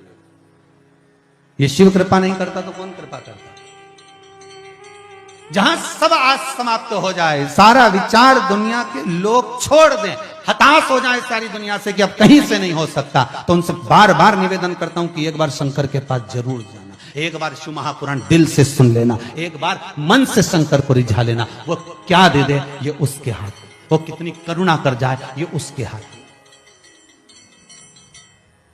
ये शिव कृपा नहीं करता तो कौन कृपा करता? जहां सब आस समाप्त हो जाए, सारा विचार दुनिया के लोग छोड़ दें, हताश हो जाए सारी दुनिया से कि अब कहीं से नहीं हो सकता, तो उनसे बार बार निवेदन करता हूं कि एक बार शंकर के पास जरूर जाना, एक बार शिव महापुराण दिल से सुन लेना, एक बार मन से शंकर को रिझा लेना। वो क्या दे दे ये उसके हाथ, वो कितनी करुणा कर जाए ये उसके हाथ।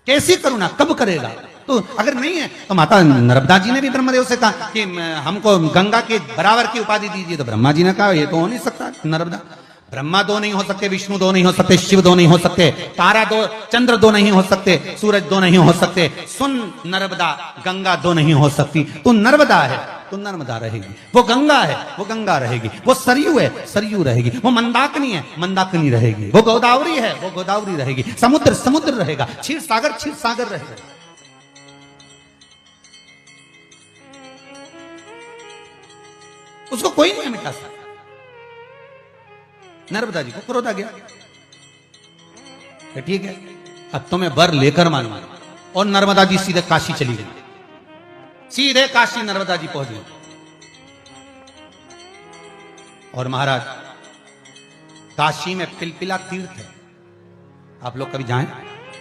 कैसी करुणा, कब करेगा? तो अगर नहीं है तो माता नर्मदा जी ने भी ब्रह्मदेव से कहा कि हमको गंगा के बराबर की उपाधि दीजिए, तो ब्रह्मा जी ने कहा ये तो हो नहीं सकता। नर्मदा, ब्रह्मा दो नहीं हो सकते, विष्णु दो नहीं हो सकते, शिव दो नहीं हो सकते, तारा दो, चंद्र दो नहीं हो सकते, सूरज दो नहीं हो सकते, सुन नर्मदा, गंगा दो नहीं हो सकती। तो नर्मदा है तो नर्मदा रहेगी, वो गंगा है वो गंगा रहेगी, वो सरयू है सरयू रहेगी, वो मंदाकिनी है मंदाकिनी रहेगी, वो गोदावरी है वो गोदावरी रहेगी, समुद्र समुद्र रहेगा, क्षीर सागर रहेगा। उसको कोई नहीं मिटा सकता। नर्मदा जी को क्रोध आ गया, ठीक है अब तुम्हें वर लेकर मानना, और नर्मदा जी सीधे काशी चली गई, सीधे काशी नर्मदा जी पहुंच गई। और महाराज काशी में पिलपिला तीर्थ है, आप लोग कभी जाएं,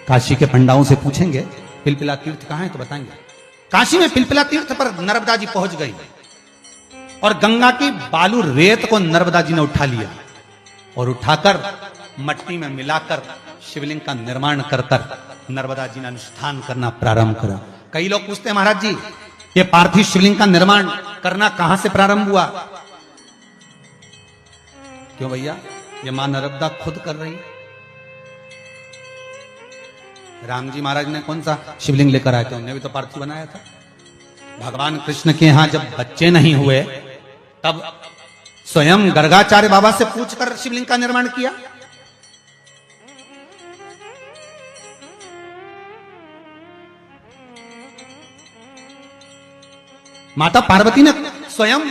काशी के पंडाओं से पूछेंगे पिलपिला तीर्थ कहां है तो बताएंगे। काशी में पिलपिला तीर्थ पर नर्मदा जी पहुंच गई, और गंगा की बालू रेत को नर्मदा जी ने उठा लिया, और उठाकर मट्टी में मिलाकर शिवलिंग का निर्माण कर नर्मदा जी ने अनुष्ठान करना प्रारंभ करा। कई लोग पूछते हैं महाराज जी ये पार्थिव शिवलिंग का निर्माण करना कहां से प्रारंभ हुआ? क्यों भैया, ये मां नर्मदा खुद कर रही है। राम जी महाराज ने कौन सा शिवलिंग लेकर आए थे? उन्होंने भी तो पार्थिव बनाया था। भगवान कृष्ण के यहां जब बच्चे नहीं हुए तब स्वयं गर्गाचार्य बाबा से पूछकर शिवलिंग का निर्माण किया। माता पार्वती ने स्वयं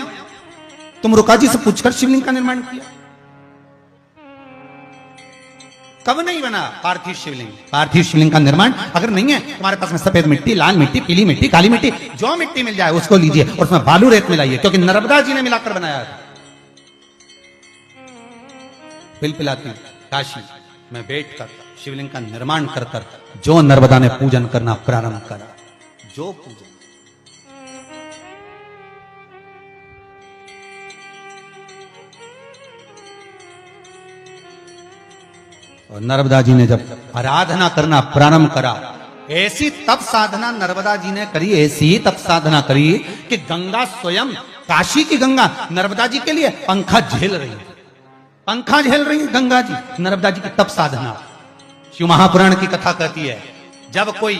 तुम रुका जी से पूछकर शिवलिंग का निर्माण किया। कब नहीं बना पार्थिव शिवलिंग? पार्थिव शिवलिंग का निर्माण अगर नहीं है तुम्हारे पास में सफेद मिट्टी, लाल मिट्टी, पीली मिट्टी, काली मिट्टी, जो मिट्टी मिल जाए उसको लीजिए और उसमें बालू रेत मिलाइए, क्योंकि नर्मदा जी ने मिलाकर बनाया था। पिलपिलाती काशी में बैठकर शिवलिंग का निर्माण कर कर जो नर्मदा ने पूजन करना प्रारंभ करा, जो पूजन। और नर्मदा जी ने जब आराधना करना प्रारंभ करा, ऐसी तप साधना नर्मदा जी ने करी, ऐसी तप साधना करी कि गंगा स्वयं, काशी की गंगा नर्मदा जी के लिए पंखा झेल रही है, पंखा झेल रही है गंगा जी, नर्मदा जी की तप साधना। शिव महापुराण की कथा कहती है, जब कोई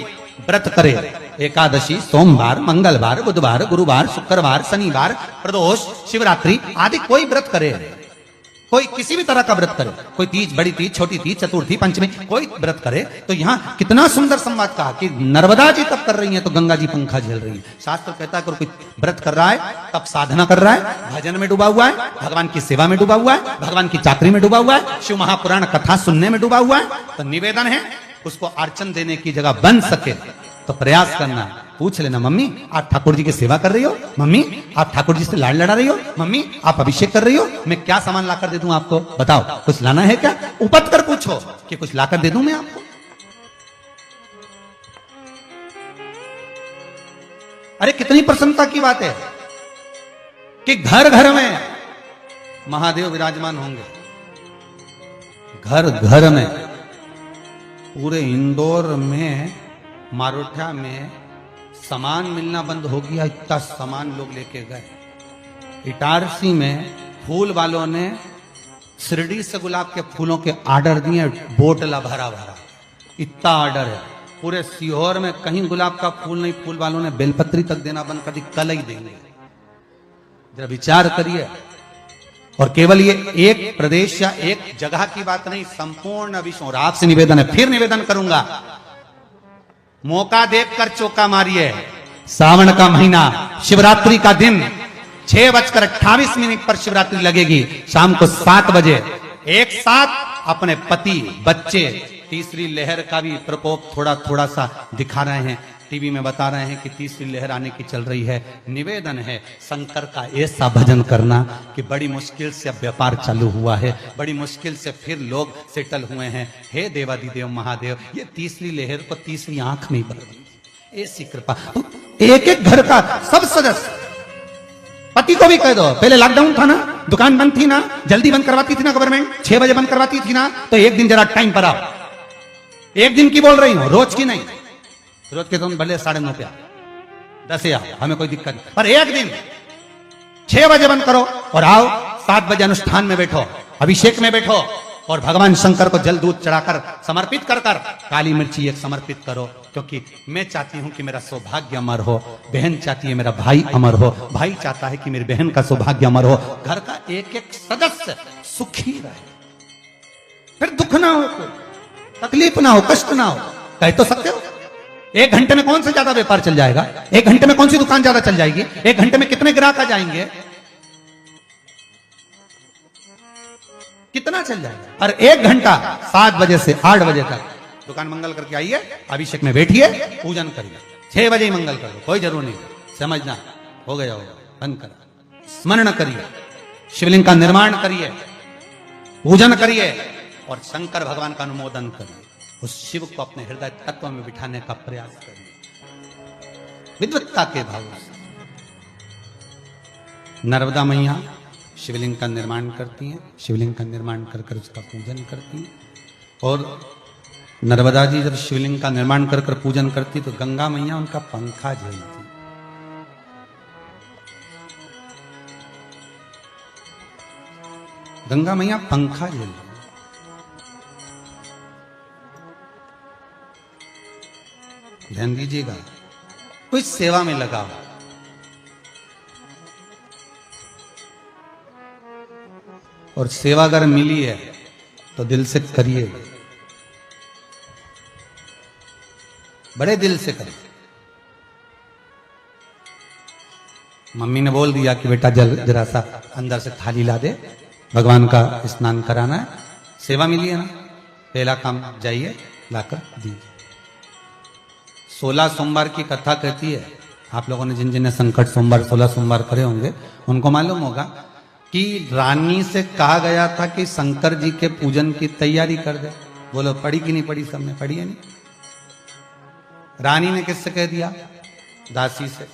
व्रत करे, एकादशी, सोमवार, मंगलवार, बुधवार, गुरुवार, शुक्रवार, शनिवार, प्रदोष, शिवरात्रि आदि कोई व्रत करे, कोई किसी भी तरह का व्रत करे, कोई तीज, बड़ी तीज, छोटी तीज, चतुर्थी, पंचमी, कोई व्रत करे, तो यहाँ कितना सुंदर संवाद कहा कि नर्मदा जी तप कर रही हैं तो गंगा जी पंखा झेल रही है। शास्त्र कहता है कोई व्रत कर रहा है, तप साधना कर रहा है, भजन में डूबा हुआ है, भगवान की सेवा में डूबा हुआ है, भगवान की चाकरी में डूबा हुआ है, शिव महापुराण कथा सुनने में डूबा हुआ है, तो निवेदन है उसको अर्चन देने की जगह बन सके तो प्रयास करना। पूछ लेना, मम्मी आप ठाकुर जी की सेवा कर रही हो? मम्मी आप ठाकुर जी से लाड़ लड़ा रही हो? मम्मी आप अभिषेक कर रही हो? मैं क्या सामान लाकर दे दूं आपको? बताओ, कुछ लाना है क्या? उपत कर पूछो कि कुछ लाकर दे दूं मैं आपको। अरे कितनी प्रसन्नता की बात है कि घर घर में महादेव विराजमान होंगे, घर घर में। पूरे इंदौर में, मारोठा में सामान मिलना बंद हो गया, इतना सामान लोग लेके गए। इटारसी में फूल वालों ने शिरडी से गुलाब के फूलों के ऑर्डर दिए, बोतला भरा भरा, इतना ऑर्डर है। पूरे सीहोर में कहीं गुलाब का फूल नहीं, फूल वालों ने बेलपत्री तक देना बंद कर दी, कल ही देंगे। जरा विचार करिए। और केवल ये एक प्रदेश या एक जगह की बात नहीं, संपूर्ण विश्व। और आपसे निवेदन है, फिर निवेदन करूंगा, मौका देखकर चौका मारिए। सावन का महीना, शिवरात्रि का दिन, 6:28 पर शिवरात्रि लगेगी। शाम को 7 बजे एक साथ अपने पति, बच्चे, तीसरी लहर का भी प्रकोप थोड़ा थोड़ा सा दिखा रहे हैं, टीवी में बता रहे हैं कि तीसरी लहर आने की चल रही है। निवेदन है शंकर का ऐसा भजन करना कि बड़ी मुश्किल से अब व्यापार चालू हुआ है, बड़ी मुश्किल से फिर लोग सेटल हुए हैं। हे देवादिदेव महादेव, ये तीसरी लहर को तीसरी आंख नहीं बदली, ऐसी कृपा। तो एक एक घर का सब सदस्य, पति को भी कह दो, पहले लॉकडाउन था ना, दुकान बंद थी ना, जल्दी बंद करवाती थी ना गवर्नमेंट, 6 बजे बंद करवाती थी ना, तो एक दिन जरा टाइम पर आओ। एक दिन की बोल रही हूं, रोज की नहीं। रोज के तुम भले 9:30 पे 10 आओ, हमें कोई दिक्कत नहीं, पर एक दिन 6 बजे बंद करो और आओ 7 बजे अनुष्ठान में बैठो, अभिषेक में बैठो और भगवान शंकर को जल दूध चढ़ाकर समर्पित कर कर काली मिर्ची एक समर्पित करो। क्योंकि मैं चाहती हूं कि मेरा सौभाग्य अमर हो, बहन चाहती है मेरा भाई अमर हो, भाई चाहता है कि मेरी बहन का सौभाग्य अमर हो, घर का एक एक सदस्य सुखी रहे, फिर दुख ना हो, तकलीफ ना हो, कष्ट ना हो। कह तो सकते हो, 1 घंटे में कौन सा ज्यादा व्यापार चल जाएगा? 1 घंटे में कौन सी दुकान ज्यादा चल जाएगी? 1 घंटे में कितने ग्राहक आ जाएंगे? कितना चल जाएगा? और 1 घंटा 7 बजे से 8 बजे तक दुकान मंगल करके आइए, अभिषेक में बैठिए, पूजन करिए। 6 बजे ही मंगल कर लो, कोई जरूर नहीं, समझना हो गया होगा, बंद कर, स्मरण करिए, शिवलिंग का निर्माण करिए, पूजन करिए और शंकर भगवान का अनुमोदन करिए। उस शिव को अपने हृदय तत्व में बिठाने का प्रयास करिए विद्वत्ता के भाव से। नर्मदा मैया शिवलिंग का निर्माण करती हैं, शिवलिंग का निर्माण कर कर उसका पूजन करती हैं। और नर्मदा जी जब शिवलिंग का निर्माण कर कर पूजन करती तो गंगा मैया उनका पंखा झेलती। गंगा मैया पंखा झेलती। ध्यान दीजिएगा, कोई सेवा में लगा, और सेवा अगर मिली है तो दिल से करिए, बड़े दिल से करिए। मम्मी ने बोल दिया कि बेटा जरा सा अंदर से थाली ला दे, भगवान का स्नान कराना है, सेवा मिली है ना, पहला काम जाइए लाकर दीजिए। 16 सोमवार की कथा कहती है, आप लोगों ने जिन जिन ने संकट सोमवार 16 सोमवार करे होंगे उनको मालूम होगा कि रानी से कहा गया था कि शंकर जी के पूजन की तैयारी कर दे। बोलो पढ़ी कि नहीं पढ़ी? सबने पढ़ी है नहीं? रानी ने किससे कह दिया? दासी से।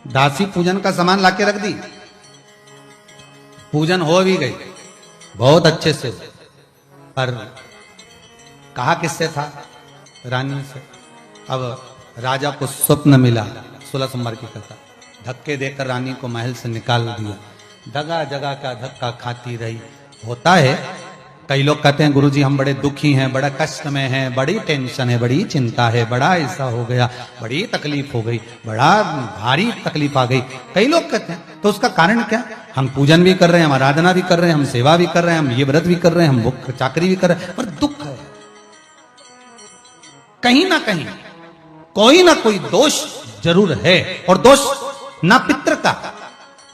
दासी पूजन का सामान लाके रख दी, पूजन हो भी गई बहुत अच्छे से, पर कहा किससे था? रानी से। अब राजा को स्वप्न मिला, 16 सोमवार की कथा, धक्के देकर रानी को महल से निकाल दिया, जगह जगह का धक्का खाती रही। होता है, कई लोग कहते हैं गुरुजी हम बड़े दुखी हैं, बड़ा कष्ट में हैं, बड़ी टेंशन है, बड़ी चिंता है, बड़ा ऐसा हो गया, बड़ी तकलीफ हो गई, बड़ा भारी तकलीफ आ गई। कई लोग कहते हैं, तो उसका कारण क्या? हम पूजन भी कर रहे हैं, हम आराधना भी कर रहे हैं, हम सेवा भी कर रहे हैं, हम ये व्रत भी कर रहे हैं, हम भूख चाकरी भी कर रहे हैं, पर दुख है। कहीं ना कहीं कोई ना कोई दोष जरूर है, और दोष ना पितृ का,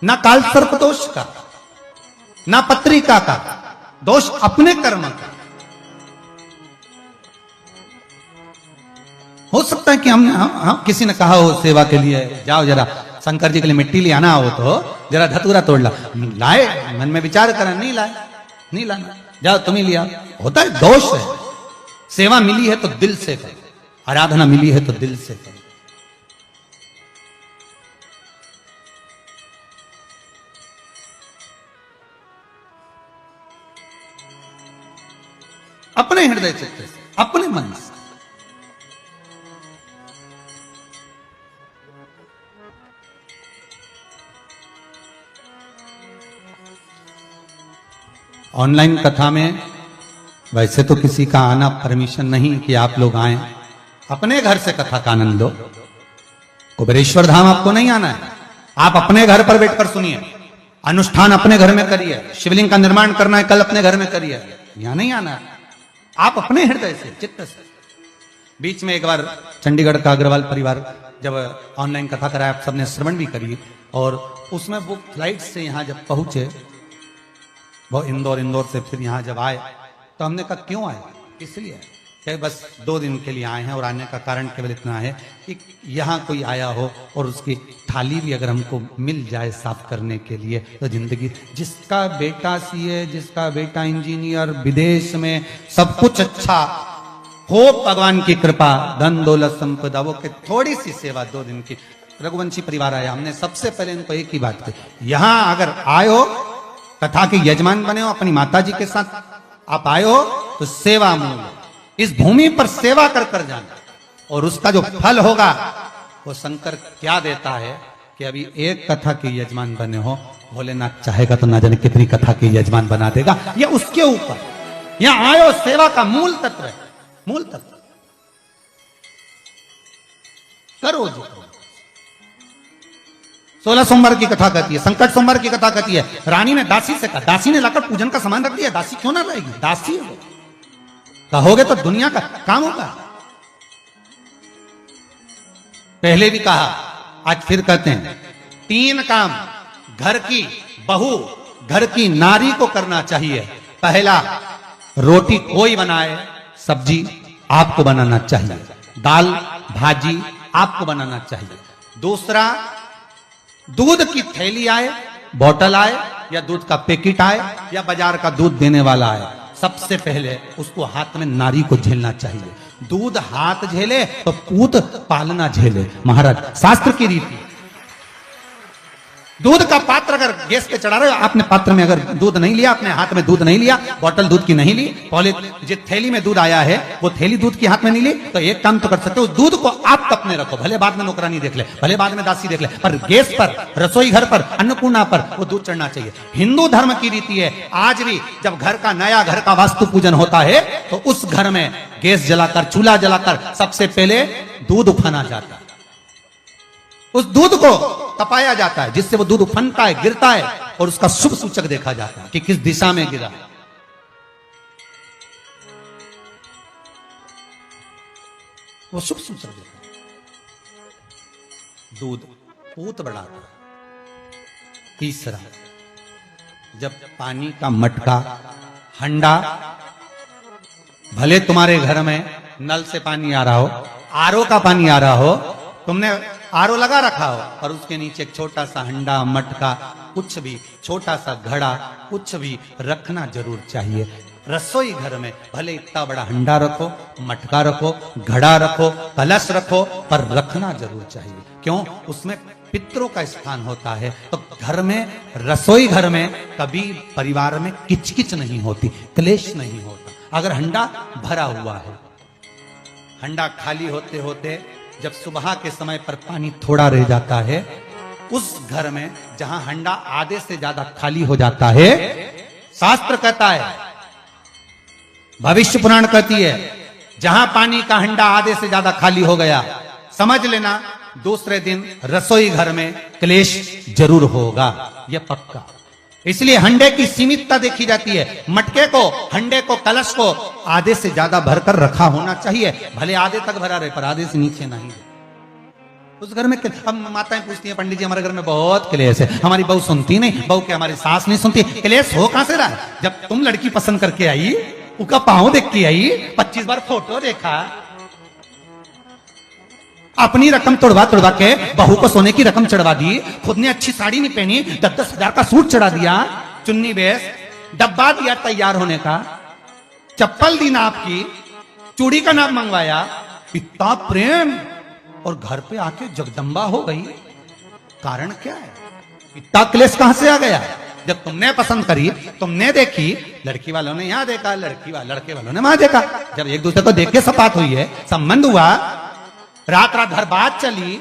ना काल सर्प दोष का, ना पत्रिका का, दोष अपने कर्म का। हो सकता है कि हम किसी ने कहा हो सेवा के लिए जाओ जरा शंकर जी के लिए मिट्टी ले आना हो तो जरा धतूरा तोड़ ला, लाए, मन में विचार करें, नहीं लाए, नहीं लाना, जाओ तुम ही लिया। होता है, दोष है। सेवा मिली है तो दिल से करो, आराधना मिली है तो दिल से करो। अपने हृदय चित्त से, अपने मन से। ऑनलाइन कथा में वैसे तो किसी का आना परमिशन नहीं कि आप लोग आए, अपने घर से कथा का आनंद लो। कुबेरेश्वर धाम आपको नहीं आना है, आप अपने घर पर बैठकर सुनिए, अनुष्ठान अपने घर में करिए, शिवलिंग का निर्माण करना है कल अपने घर में करिए, यहां नहीं आना है। आप अपने हृदय से, चित्त से। बीच में एक बार चंडीगढ़ का अग्रवाल परिवार जब ऑनलाइन कथा कराया, आप सबने श्रवण भी करी, और उसमें वो फ्लाइट से यहां जब पहुंचे, वो इंदौर से फिर यहां जब आए तो हमने कहा क्यों आए? इसलिए कि बस 2 दिन के लिए आए हैं, और आने का कारण केवल इतना है कि यहाँ कोई आया हो और उसकी थाली भी अगर हमको मिल जाए साफ करने के लिए तो जिंदगी। जिसका बेटा सीए, जिसका बेटा इंजीनियर, विदेश में सब कुछ अच्छा हो, भगवान की कृपा, धन दौलत संपदा, वो कि थोड़ी सी सेवा 2 दिन की। रघुवंशी परिवार आया, हमने सबसे पहले इनको एक ही बात कही, यहां अगर आए हो, कथा के यजमान बने हो, अपनी माता जी के साथ आप आए हो तो सेवा मूल, इस भूमि पर सेवा कर कर जाना, और उसका जो फल होगा वो शंकर क्या देता है कि अभी एक कथा के यजमान बने हो, भोलेनाथ चाहेगा तो ना जाने कितनी कथा के यजमान बना देगा। ये उसके ऊपर, यहां आयो, सेवा का मूल तत्व है, मूल तत्व करो जो करो। 16 सोमवार की कथा कहती है, संकट सोमवार की कथा कहती है। रानी ने दासी से कहा, दासी ने लाकर पूजन का सामान रख दिया, दासी क्यों ना लाएगी? दासी है, कहोगे तो दुनिया का काम होगा। पहले भी कहा, आज फिर कहते हैं, 3 काम घर की बहू, घर की नारी को करना चाहिए। पहला, रोटी कोई बनाए, सब्जी आपको बनाना चाहिए, दाल भाजी आपको बनाना चाहिए। दूसरा, दूध की थैली आए, बोतल आए, या दूध का पैकेट आए, या बाजार का दूध देने वाला आए, सबसे पहले उसको हाथ में नारी को झेलना चाहिए। दूध हाथ झेले तो पूत पालना झेले, महाराज शास्त्र की रीति। दूध का पात्र अगर गैस पे चढ़ा रहे हो, आपने पात्र में अगर दूध नहीं लिया, अपने हाथ में दूध नहीं लिया, बोतल दूध की नहीं ली, पहले जो थैली में दूध आया है वो थैली दूध की हाथ में नहीं ली, तो एक काम तो कर सकते हो, दूध को आप कप में रखो, भले बाद में नौकरानी देख ले, भले बाद में दासी देख ले, पर गैस पर, रसोई घर पर, अन्नपूर्णा पर वो दूध चढ़ना चाहिए। हिंदू धर्म की रीति है, आज भी जब घर का नया घर का वास्तु पूजन होता है तो उस घर में गैस जलाकर, चूल्हा जलाकर सबसे पहले दूध उफाना जाता है, उस दूध को तपाया जाता है, जिससे वो दूध उफनता है, गिरता है, और उसका शुभ सूचक देखा जाता है कि किस दिशा में गिरा। वो शुभ सूचक देखा। दूध पूत बढ़ाता है। तीसरा, जब पानी का मटका, हंडा, भले तुम्हारे घर में नल से पानी आ रहा हो, आरओ का पानी आ रहा हो, तुमने आरओ लगा रखा हो और उसके नीचे एक छोटा सा हंडा, मटका, कुछ भी, छोटा सा घड़ा, कुछ भी रखना जरूर चाहिए। रसोई घर में भले इतना बड़ा हंडा रखो, मटका रखो, घड़ा रखो, कलश रखो, पर रखना जरूर चाहिए। क्यों? उसमें पितरों का स्थान होता है। तो घर में, रसोई घर में कभी परिवार में किचकिच नहीं होती, क्लेश नहीं होता। अगर हंडा भरा हुआ है, हंडा खाली होते होते जब सुबह के समय पर पानी थोड़ा रह जाता है, उस घर में जहां हंडा आधे से ज्यादा खाली हो जाता है, शास्त्र कहता है, भविष्य पुराण कहती है, जहां पानी का हंडा आधे से ज्यादा खाली हो गया, समझ लेना दूसरे दिन रसोई घर में क्लेश जरूर होगा, यह पक्का। इसलिए हंडे की सीमितता देखी जाती है। मटके को, हंडे को, कलश को आधे से ज्यादा भरकर रखा होना चाहिए। भले आधे तक भरा रहे पर आधे से नीचे नहीं। उस घर में हम माताएं पूछती हैं, पंडित जी हमारे घर में बहुत क्लेश है, हमारी बहू सुनती नहीं, बहू के हमारी सास नहीं सुनती। क्लेश हो कहां से रहा है? जब तुम लड़की पसंद करके आई, उसका पांव देख के आई, 25 बार फोटो देखा, अपनी रकम तोड़वा के बहू को सोने की रकम चढ़वा दी, खुद ने अच्छी साड़ी नहीं पहनी, 10-10 हजार का सूट चढ़ा दिया, चुन्नी बेस, डब्बा दिया तैयार होने का, चप्पल दी नाप की, चूड़ी का नाप मंगवाया, इतना प्रेम, और घर पे आके जगदम्बा हो गई। कारण क्या है? इतना क्लेश कहां से आ गया? जब तुमने पसंद करी, तुमने देखी, लड़की वालों ने यहां देखा, लड़के वालों ने वहां देखा, जब एक दूसरे को देख के सपात हुई है, संबंध हुआ, रात भर बात चली,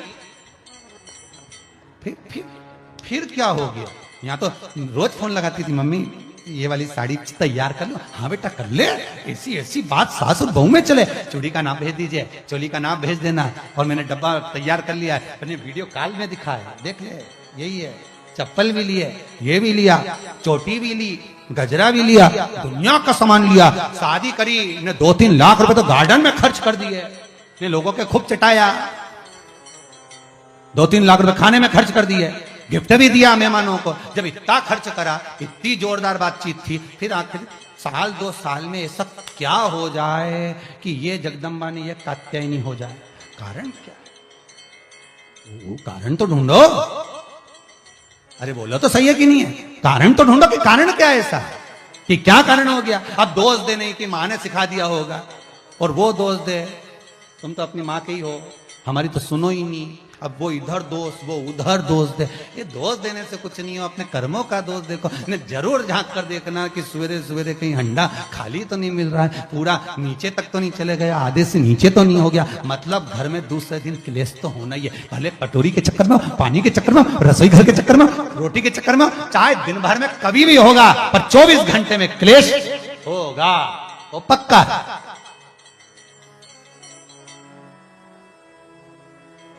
फिर क्या हो गया? यहाँ तो रोज फोन लगाती थी, मम्मी ये वाली साड़ी तैयार कर लो। हाँ बेटा कर ले, ऐसी बात सास और बहू में चले। चूड़ी का नाप भेज दीजिए, चोली का नाप भेज देना, और मैंने डब्बा तैयार कर लिया है, मैंने वीडियो कॉल में दिखाया, देख ले, यही है। चप्पल भी लिए, ये भी लिया, चोटी भी ली, गजरा भी लिया, दुनिया का सामान लिया, शादी करी, ने 2-3 लाख रुपए तो गार्डन में खर्च कर दिए, ने लोगों के खूब चटाया, 2-3 लाख रुपए खाने में खर्च कर दिए, गिफ्ट भी दिया मेहमानों को। जब इतना खर्च करा, इतनी जोरदार बातचीत थी, फिर आखिर 1-2 साल में ऐसा क्या हो जाए कि ये जगदम्बा ने ये कात्यायनी हो जाए? कारण क्या? वो कारण तो ढूंढो। अरे बोलो तो सही है कि नहीं है? कारण तो ढूंढो कि कारण क्या है ऐसा, कि क्या कारण हो गया? अब दोष दे नहीं कि माँ ने सिखा दिया होगा, और वो दोष दे, तुम तो अपनी माँ के ही हो, हमारी तो सुनो ही नहीं। अब वो इधर दोष, वो उधर दोष दे, ये दोष देने से कुछ नहीं हो, अपने कर्मों का दोष देखो। ने जरूर झांक कर देखना कि सवेरे सवेरे कहीं हंडा खाली तो नहीं मिल रहा है, पूरा नीचे तक तो नहीं चले गया, आधे से नीचे तो नहीं हो गया। मतलब घर में दूसरे दिन क्लेश तो होना ही है, भले कटोरी के चक्कर में, पानी के चक्कर में, रसोई घर के चक्कर में, रोटी के चक्कर में, चाहे दिन भर में कभी भी होगा, पर 24 घंटे में क्लेश होगा, वो पक्का है।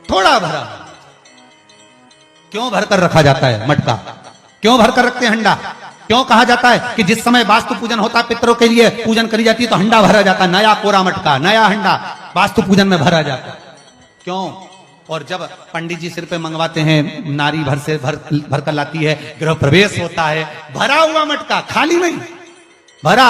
थोड़ा भरा, क्यों भरकर रखा जाता है मटका? क्यों भरकर रखते हैं हंडा? क्यों कहा जाता है कि जिस समय वास्तु पूजन होता है, पितरों के लिए पूजन करी जाती है, तो हंडा भरा जाता है, नया कोरा मटका, नया हंडा वास्तु पूजन में भरा जाता है। क्यों? और जब पंडित जी सिर पे मंगवाते हैं, नारी भर कर लाती है, गृह प्रवेश होता है, भरा हुआ मटका, खाली नहीं, भरा।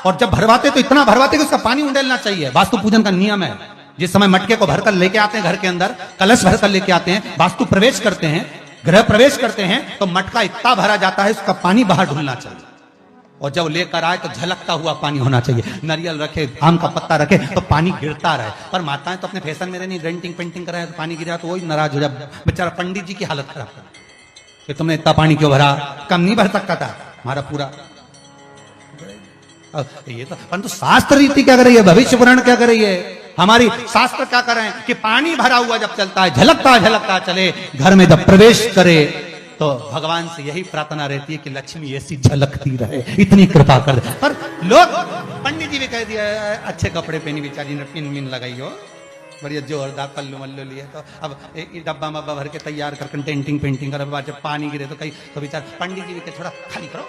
और जब भरवाते तो इतना भरवाते कि उसका पानी उंडेलना चाहिए, वास्तु पूजन का नियम है। जिस समय मटके को भरकर लेके आते हैं घर के अंदर, कलश भरकर लेके आते हैं, वास्तु प्रवेश करते हैं, गृह प्रवेश करते हैं, तो मटका इतना भरा जाता है, उसका पानी बाहर ढुलना चाहिए। और जब लेकर आए तो झलकता हुआ पानी होना चाहिए। नारियल रखे, आम का पत्ता रखे तो पानी गिरता रहे। पर माताएं तो अपने फैशन में नहीं, डेंटिंग पेंटिंग कराए तो पानी गिरा तो वही नाराज हो जाए, बेचारा पंडित जी की हालत खराब कर कि तुमने इतना पानी क्यों भरा, कम नहीं भर सकता था हमारा पूरा। ये तो परंतु शास्त्र रीति क्या कर रही है, भविष्य पुराण क्या कर रही है, हमारी शास्त्र क्या कर रहे हैं कि पानी भरा हुआ जब चलता है, झलकता चले, घर में जब प्रवेश करे, तो भगवान से यही प्रार्थना रहती है कि लक्ष्मी ऐसी झलकती रहे, इतनी कृपा कर दे। पर लोग, पंडित जी भी कह दिया अच्छे कपड़े पहनी, बेचारी ने पिन मिन लगाई हो, बढ़िया जोरदार पल्लू मल्लू लिए तो अब एक डब्बा मब्बा भर के तैयार कर डेंटिंग पेंटिंग कर, जब पानी गिरे तो कहीं तो बेचार पंडित जी भी थोड़ा खाली करो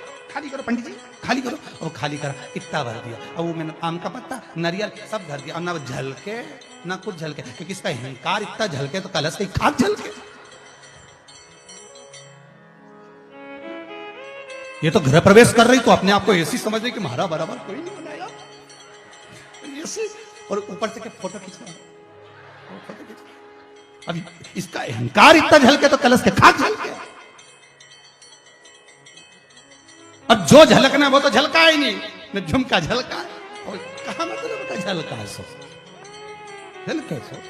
पंडित जी खाली करो, और खाली करा इतना भर दिया। अब वो मैंने आम का पत्ता नारियल सब धर दिया, और ना झलके ना कुछ झलके, क्योंकि इसका अहंकार इतना झलके तो कलश की खाक झलके। ये तो गृह प्रवेश कर रही तो अपने आप को ऐसी समझ रही कि महारा बराबर कोई नहीं बनाया ऐसी, और ऊपर से फोटो खींचना। अब इसका अहंकार इतना झलके तो कलश के खाक झलके। अब जो झलकना वो तो झलका ही नहीं, न झुमका झलका, और कहा मतलब का झलका है सो झलके सो।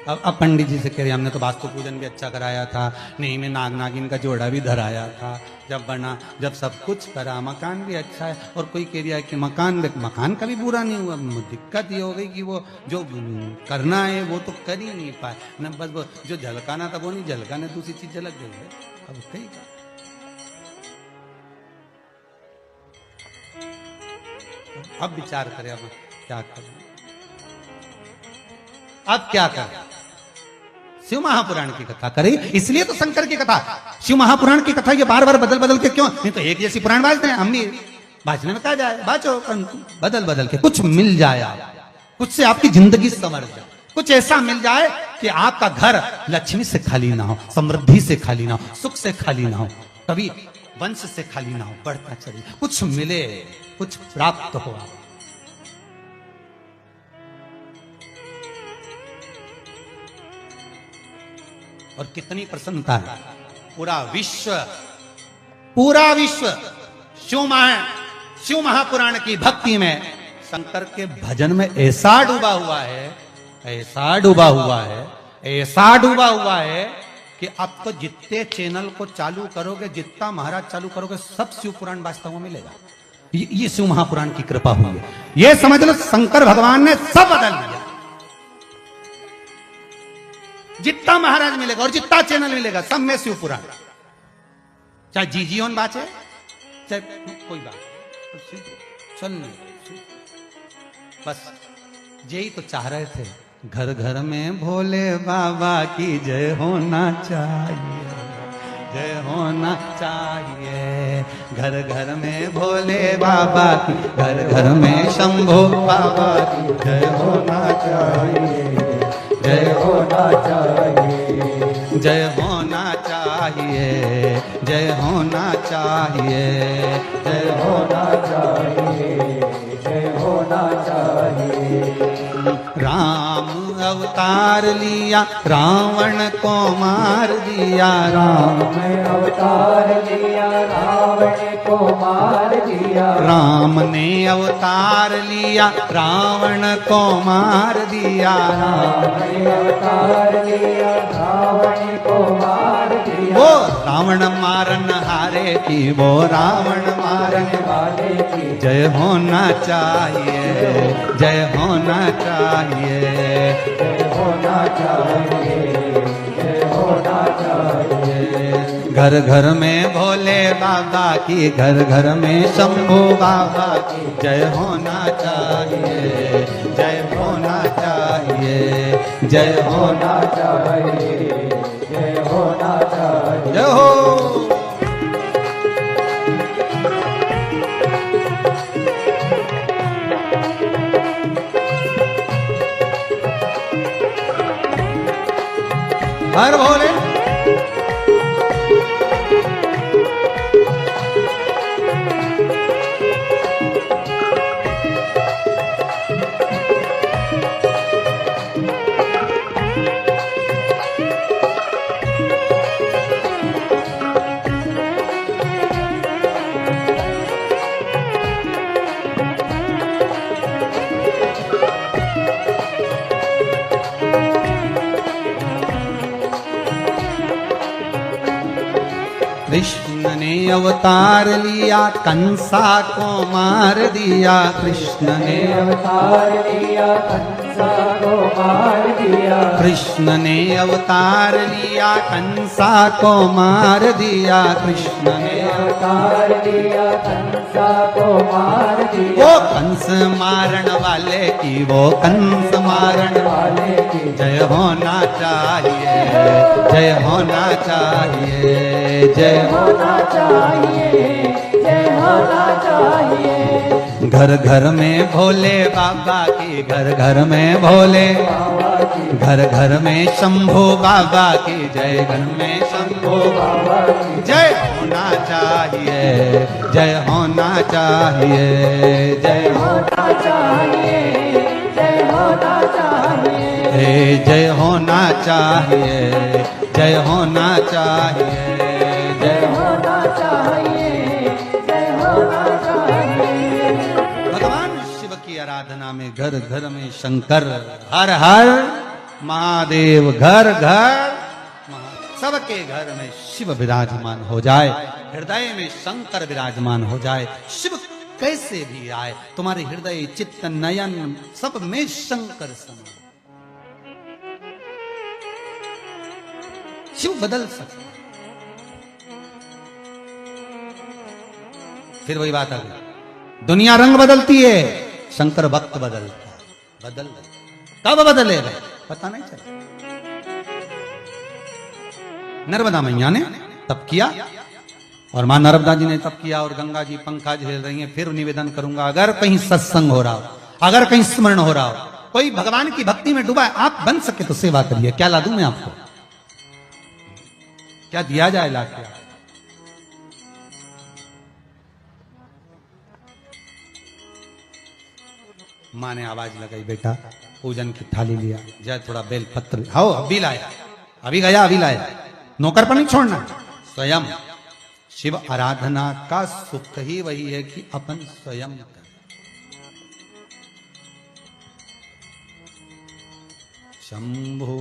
अब पंडित जी से कह रहे हमने तो वास्तु पूजन भी अच्छा कराया था, नहीं में नाग नागिन का जोड़ा भी धराया था, जब बना जब सब कुछ करा मकान भी अच्छा है, और कोई कह रहा है कि मकान का भी बुरा नहीं हुआ, दिक्कत ये हो गई कि वो जो करना है वो तो कर ही नहीं पाए न, बस वो जो झलकाना था वो नहीं झलकाने, दूसरी चीज झलक गई है। अब कहीं अब विचार करें अब क्या करें, अब क्या करें। शिव महापुराण की कथा करें, इसलिए तो शंकर की कथा, शिव महापुराण की कथा ये बार बार बदल बदल के क्यों, नहीं तो एक जैसी पुराण बाजते हैं, हम भी बाजने में कहा जाए बाजो, बदल बदल के कुछ मिल जाए, कुछ से आपकी जिंदगी संवर जाए, कुछ ऐसा मिल जाए कि आपका घर लक्ष्मी से खाली ना हो, समृद्धि से खाली ना हो, सुख से खाली ना हो, कभी वंश से खाली ना हो, बढ़ता चले, कुछ मिले, कुछ प्राप्त हो। और कितनी प्रसन्नता है, पूरा विश्व शिव महापुराण की भक्ति में, शंकर के भजन में ऐसा डूबा हुआ है, ऐसा डूबा हुआ है कि अब तो जितने चैनल को चालू करोगे, जितना महाराज चालू करोगे, सब शिव पुराण वास्तव में मिलेगा। ये शिव महापुराण की कृपा हुई है, ये समझ लो शंकर भगवान ने सब बदल दिया। जितना महाराज मिलेगा और जितना चैनल मिलेगा सब में शिव पुराण, चाहे जीजीओन बात है चाहे कोई बात, चल बस यही तो चाह रहे थे, घर घर में भोले बाबा की जय होना चाहिए, जय होना चाहिए, घर घर में भोले बाबा की, घर घर में शंभो बाबा की जय होना चाहिए, जय होना चाहिए, जय होना चाहिए, जय होना चाहिए, जय होना चाहिए, जय होना चाहिए। राम अवतार लिया, रावण को मार दिया, राम ने अवतार लिया, रावण को मार दिया, राम ने अवतार लिया, रावण को मार दिया, राम ने अवतार लिया, रावण को मार दिया, वो रावण मारन हारे की, वो रावण मारन वाले की जय होना चाहिए, जय होना चाहिए, जय होना चाहिए, जय होना चाहिए। घर घर में भोले बाबा की, घर घर में शंभू बाबा की जय होना चाहिए, जय होना चाहिए, जय होना चाहिए, जय होना चाहिए। जय हो। हर भोले कृष्ण ने अवतार लिया, कंसा को मार दिया, कृष्ण ने अवतार लिया, कंसा कंसा को मार दिया। कृष्ण ने अवतार लिया कंसा को मार दिया। कृष्ण ने अवतार लिया कंसा को मार दिया। वो कंस मारण वाले की, वो कंस मारण वाले की जय होना चाहिए, जय होना चाहिए, जय होना चाहिए, जय होना चाहिए। घर घर में भोले बाबा की, घर घर में भोले, बाबा की घर घर में शंभू बाबा की जय, घर में शंभू बाबा की जय होना चाहिए, जय होना चाहिए, जय होना चाहिए, जय होना चाहिए। हे जय होना चाहिए, जय होना चाहिए, जय होना चाहिए, जय होना चाहिए। भगवान शिव की आराधना में घर घर में शंकर, हर हर महादेव, घर घर सबके घर में शिव विराजमान हो जाए, हृदय में शंकर विराजमान हो जाए। शिव कैसे भी आए, तुम्हारे हृदय चित्त नयन सब में शंकर समा। शिव बदल सकता, फिर वही बात आ गई, दुनिया रंग बदलती है, शंकर वक्त बदलता है। बदल कब बदलेगा पता नहीं चला। नर्मदा मैया ने तप किया और मां नर्मदा जी ने तप किया और गंगा जी पंखा झेल रही हैं। फिर निवेदन करूंगा, अगर कहीं सत्संग हो रहा हो, अगर कहीं स्मरण हो रहा हो, कोई भगवान की भक्ति में डूबा है, आप बन सके तो सेवा करिए। क्या ला दूं मैं आपको, क्या दिया जाए ला के? माँ ने आवाज लगाई, बेटा पूजन की थाली लिया, जय थोड़ा बेल पत्र, हाओ अभी लाया, अभी गया अभी लाया। नौकर पर नहीं छोड़ना, स्वयं। शिव आराधना का सुख ही वही है कि अपन स्वयं करें। शंभु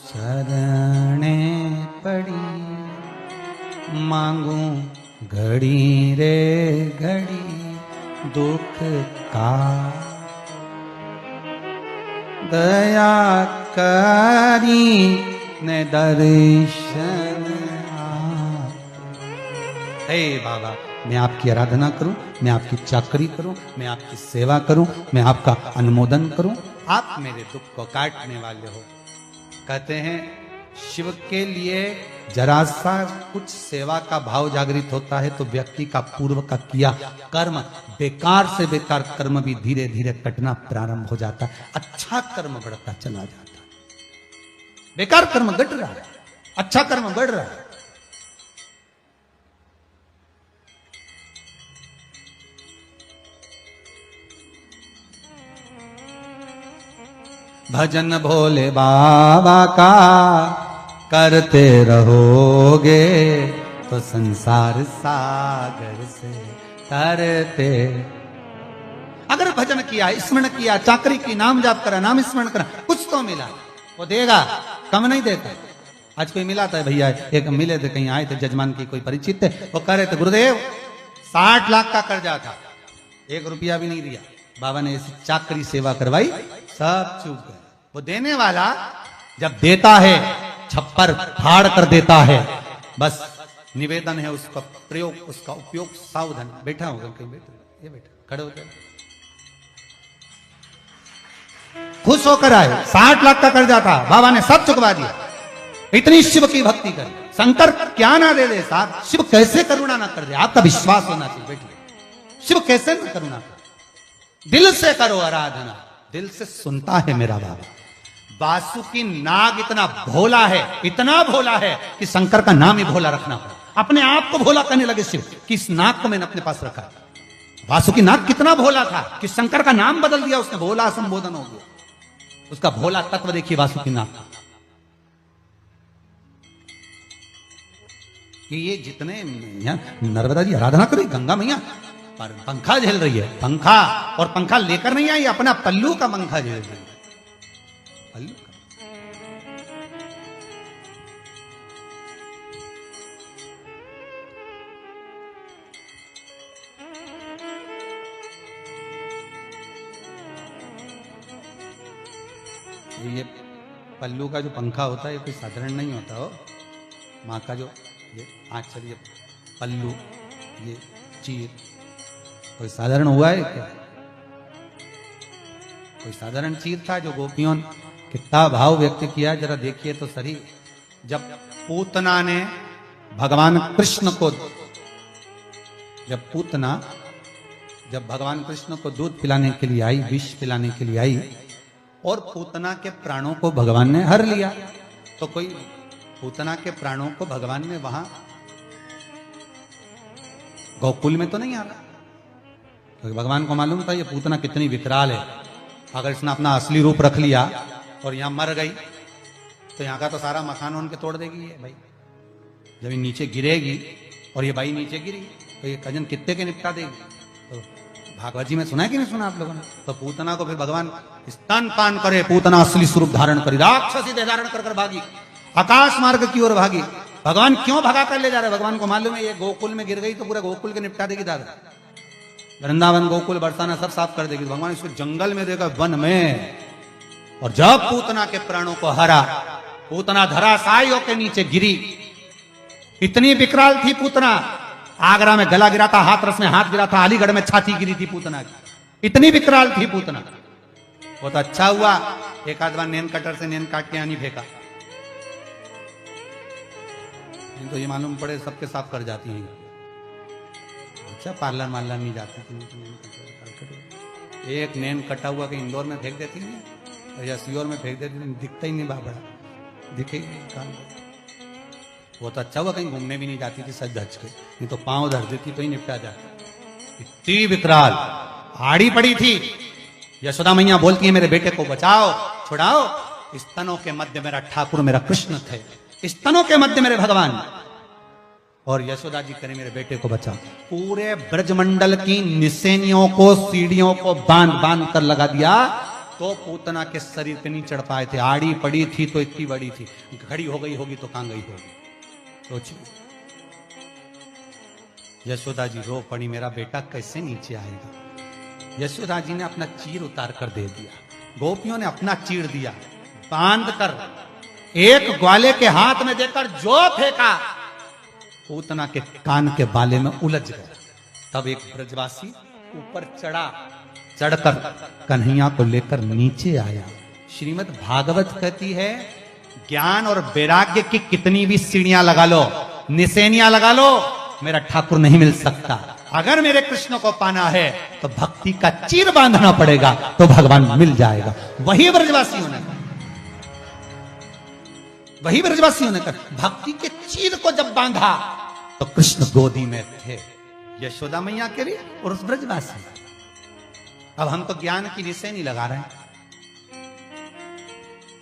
शरणे पड़ी, मांगू घड़ी रे घड़ी दुख का, दया करी ने दर्शन। हे बाबा, मैं आपकी आराधना करूं, मैं आपकी चाकरी करूं, मैं आपकी सेवा करूं, मैं आपका अनुमोदन करूं, आप मेरे दुख को काटने वाले हो। कहते हैं शिव के लिए जरा सा कुछ सेवा का भाव जागृत होता है तो व्यक्ति का पूर्व का किया कर्म, बेकार से बेकार कर्म भी धीरे धीरे कटना प्रारंभ हो जाता है, अच्छा कर्म बढ़ता चला जाता है। बेकार कर्म घट रहा है, अच्छा कर्म बढ़ रहा है। भजन भोले बाबा का करते रहोगे तो संसार सागर से तरते। अगर भजन किया, स्मरण किया, चाकरी की, नाम जाप करा, नाम स्मरण करा, कुछ तो मिला, वो देगा, कम नहीं देता। आज कोई मिला था भैया, एक मिले थे, कहीं आए थे, जजमान की कोई परिचित थे, वो कह रहे थे गुरुदेव 60 लाख का कर्जा था, 1 रुपया भी नहीं दिया। बाबा ने ऐसी चाकरी सेवा करवाई, सब चूक गए। वो देने वाला जब देता है छप्पर फाड़ कर देता है। बस निवेदन है उसका प्रयोग, उसका उपयोग सावधान। बैठा होगा कहीं, बैठा, ये बैठा, खड़े होकर खुश होकर आए। 60 लाख का कर्जा था, बाबा ने सब चुकवा दिया। इतनी शिव की भक्ति कर, शंकर क्या ना दे दे साहब, शिव कैसे करुणा ना कर दे। आपका विश्वास होना चाहिए। बैठिए, शिव कैसे ना करुणा कर, दिल से करो आराधना, दिल से सुनता है मेरा बाबा। वासुकी नाग इतना भोला है, इतना भोला है कि शंकर का नाम ही भोला रखना पड़ा। अपने आप को भोला करने लगे शिव कि इस नाग को मैंने अपने पास रखा। वासुकी नाग कितना भोला था कि शंकर का नाम बदल दिया उसने, भोला संबोधन हो गया। उसका भोला तत्व देखिए वासुकी नाग का, कि ये जितने नर्मदा जी आराधना करी, गंगा मैया पर पंखा झेल रही है, पंखा, और पंखा लेकर नहीं आई, अपना पल्लू का पंखा झेल रही है, पल्लू का। ये पल्लू का जो पंखा होता है ये कोई साधारण नहीं होता हो। माँ का जो ये आंचल, ये पल्लू, ये चीर, कोई साधारण हुआ है क्या? कोई साधारण चीर था जो गोपियों ने कितना भाव व्यक्त किया, जरा देखिए तो सही। जब पूतना ने भगवान कृष्ण को, जब भगवान कृष्ण को दूध पिलाने के लिए आई, विष पिलाने के लिए आई, और पूतना के प्राणों को भगवान ने हर लिया, तो कोई पूतना के प्राणों को भगवान ने वहां गोकुल में तो नहीं आना, क्योंकि भगवान को मालूम था ये पूतना कितनी विकराल है। अगर इसने अपना असली रूप रख लिया और यहां मर गई तो यहां का तो सारा मकान उनके तोड़ देगी ये भाई। जब ये नीचे गिरेगी और ये भाई नीचे गिरी तो ये कजन कितने के निपटा देगी। तो भागवत जी में सुना है कि नहीं सुना आप लोगों ने? तो पूतना को फिर भगवान स्तन पान करे, पूतना असली स्वरूप धारण करी, राक्षसी देह धारण कर भागी, आकाश मार्ग की ओर भागी। भगवान क्यों भगा कर ले जा रहे? भगवान को मालूम है ये गोकुल में गिर गई तो पूरा गोकुल के निपटा देगी दादा। वृंदावन, गोकुल, बरसाना सब साफ कर देगी। भगवान इसको जंगल में देगा, वन में। और जब पूतना के प्राणों को हरा, पूतना धराशायी होकर नीचे गिरी। इतनी विकराल थी पूतना, आगरा में गला गिरा था, हाथरस में हाथ गिरा था, अलीगढ़ में छाती गिरी थी पूतना की। इतनी विकराल थी पूतना। वो तो अच्छा हुआ एक आध बार नेन कटर से नेन काट के आनी फेंका, तो ये मालूम पड़े सबके साफ कर जाती हैं। अच्छा पार्लर मार्लर नहीं जाती थी, एक नेन कटा हुआ के इंदौर में फेंक देती नहीं या सीहोर में फेंक देती थी, दिखता ही नहीं बाबड़ा, दिखे ही नहीं काम। वो तो अच्छा हुआ कहीं घूमने भी नहीं जाती थी सच धज के, नहीं तो पांव धर देती तो ही निपटा जाता। इतनी विकराल आड़ी पड़ी थी। यशोदा मैया बोलती है मेरे बेटे को बचाओ, छुड़ाओ। स्तनों के मध्य मेरा ठाकुर, मेरा कृष्ण थे, स्तनों के मध्य मेरे भगवान। और यशोदा जी करे मेरे बेटे को बचाओ। पूरे ब्रजमंडल की निसेनियों को, सीढ़ियों को बांध बांध कर लगा दिया, तो पूतना के शरीर पे नहीं चढ़ पाए थे। आड़ी पड़ी थी तो इतनी बड़ी थी, खड़ी हो गई होगी तो कहां गई होगी सोचिए। यशोदा जी रो पड़ी, मेरा बेटा कैसे नीचे आएगा। यशोदा जी ने अपना चीर उतार कर दे दिया, गोपियों ने अपना चीर दिया, बांध कर एक ग्वाले के हाथ में देकर जो फेंका, पूतना के कान के बाले में उलझ गया। तब एक ब्रजवासी ऊपर चढ़ा, चढ़कर कन्हैया को लेकर नीचे आया। श्रीमद् भागवत कहती है ज्ञान और वैराग्य की कितनी भी सीढ़ियां लगा लो, निसेनियां लगा लो, मेरा ठाकुर नहीं मिल सकता। अगर मेरे कृष्ण को पाना है तो भक्ति का चीर बांधना पड़ेगा, तो भगवान मिल जाएगा। वही ब्रजवासियों ने कर भक्ति के चीर को जब बांधा तो कृष्ण गोदी में थे, यशोदा मैया के लिए और उस ब्रजवासी। अब हम तो ज्ञान की निशानी लगा रहे हैं।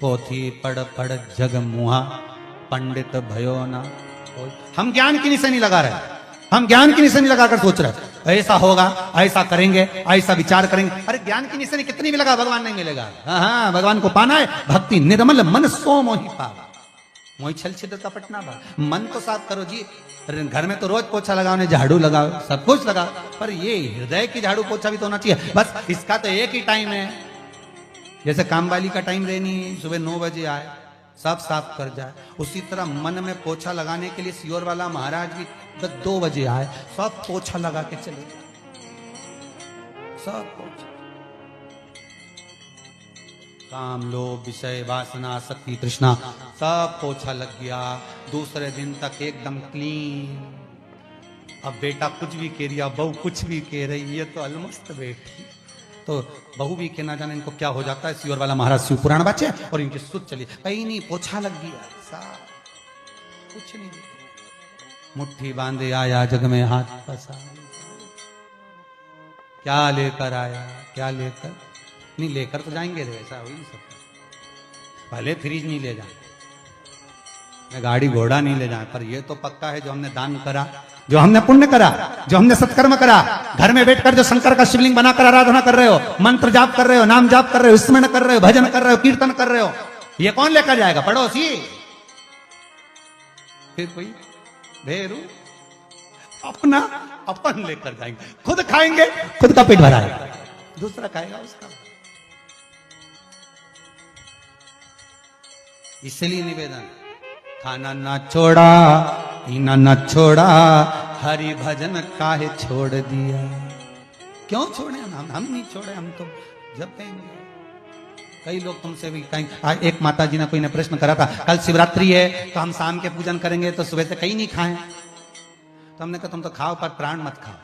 पोथी पढ़ पढ़ जग मुहा, पंडित भयो ना। हम ज्ञान की निशानी लगा रहे हैं, हम ज्ञान की निशानी लगाकर सोच रहे हैं ऐसा होगा, ऐसा करेंगे, ऐसा विचार करेंगे। अरे ज्ञान की निशानी कितनी भी लगा, भगवान नहीं मिलेगा। हाँ, भगवान को पाना है, भक्ति निर्मल मन सो मोहि पावा, मोहि छल छिद्र कपट ना भावा। मन तो साफ करो जी, घर में तो रोज पोछा लगाओ, ने झाड़ू लगाओ, सब कुछ लगाओ, पर ये हृदय की झाड़ू पोछा भी तो होना चाहिए। बस इसका तो एक ही टाइम है, जैसे काम वाली का टाइम रहनी, सुबह 9 बजे आए सब साफ कर जाए, उसी तरह मन में पोछा लगाने के लिए सियोर वाला महाराज भी 2 बजे आए, सब पोछा लगा के चले, सब पोछा। काम, लोभ, विषय, वासना, आसक्ति, तृष्णा, सब पोछा लग गया। दूसरे दिन तक एकदम क्लीन। अब बेटा कुछ भी कह रही, बहू कुछ भी कह रही, ये तो अलमस्त बैठी, तो बहू भी के ना जाने इनको क्या हो जाता है। सियोर वाला महाराज शिव पुराण बचे और इनकी सुध चली, कहीं नहीं, पोछा लग गया, साफ कुछ नहीं। मुट्ठी बांधे आया जग में हाथ फंसा, क्या लेकर आया, क्या लेकर नहीं, लेकर तो जाएंगे रे, ऐसा हो ही नहीं सकता। भले फ्रिज नहीं ले जाए, गाड़ी घोड़ा नहीं ले जाए, पर ये तो पक्का है जो हमने दान करा, जो हमने पुण्य करा, जो हमने सत्कर्म करा, घर में बैठकर जो शंकर का शिवलिंग बनाकर आराधना कर रहे हो, मंत्र जाप कर रहे हो, नाम जाप कर रहे हो, स्मरण कर रहे हो, भजन कर रहे हो, कीर्तन कर रहे हो, ये कौन लेकर जाएगा? पड़ोसी? फिर कोई भेरू? अपना अपन लेकर जाएंगे, खुद खाएंगे, खुद का पेट भराएगा, दूसरा खाएगा उसका। इसलिए निवेदन, खाना ना छोड़ा, पीना ना छोड़ा, हरि भजन काहे छोड़ दिया। क्यों छोड़े हम नहीं छोड़े, हम तो जब कहेंगे। कई लोग तुमसे भी कहीं, एक माता जी ने कोई ने प्रश्न करा था, कल शिवरात्रि है तो हम शाम के पूजन करेंगे तो सुबह से कहीं नहीं खाएं। तो हमने कहा तुम तो खाओ पर प्राण मत खाओ।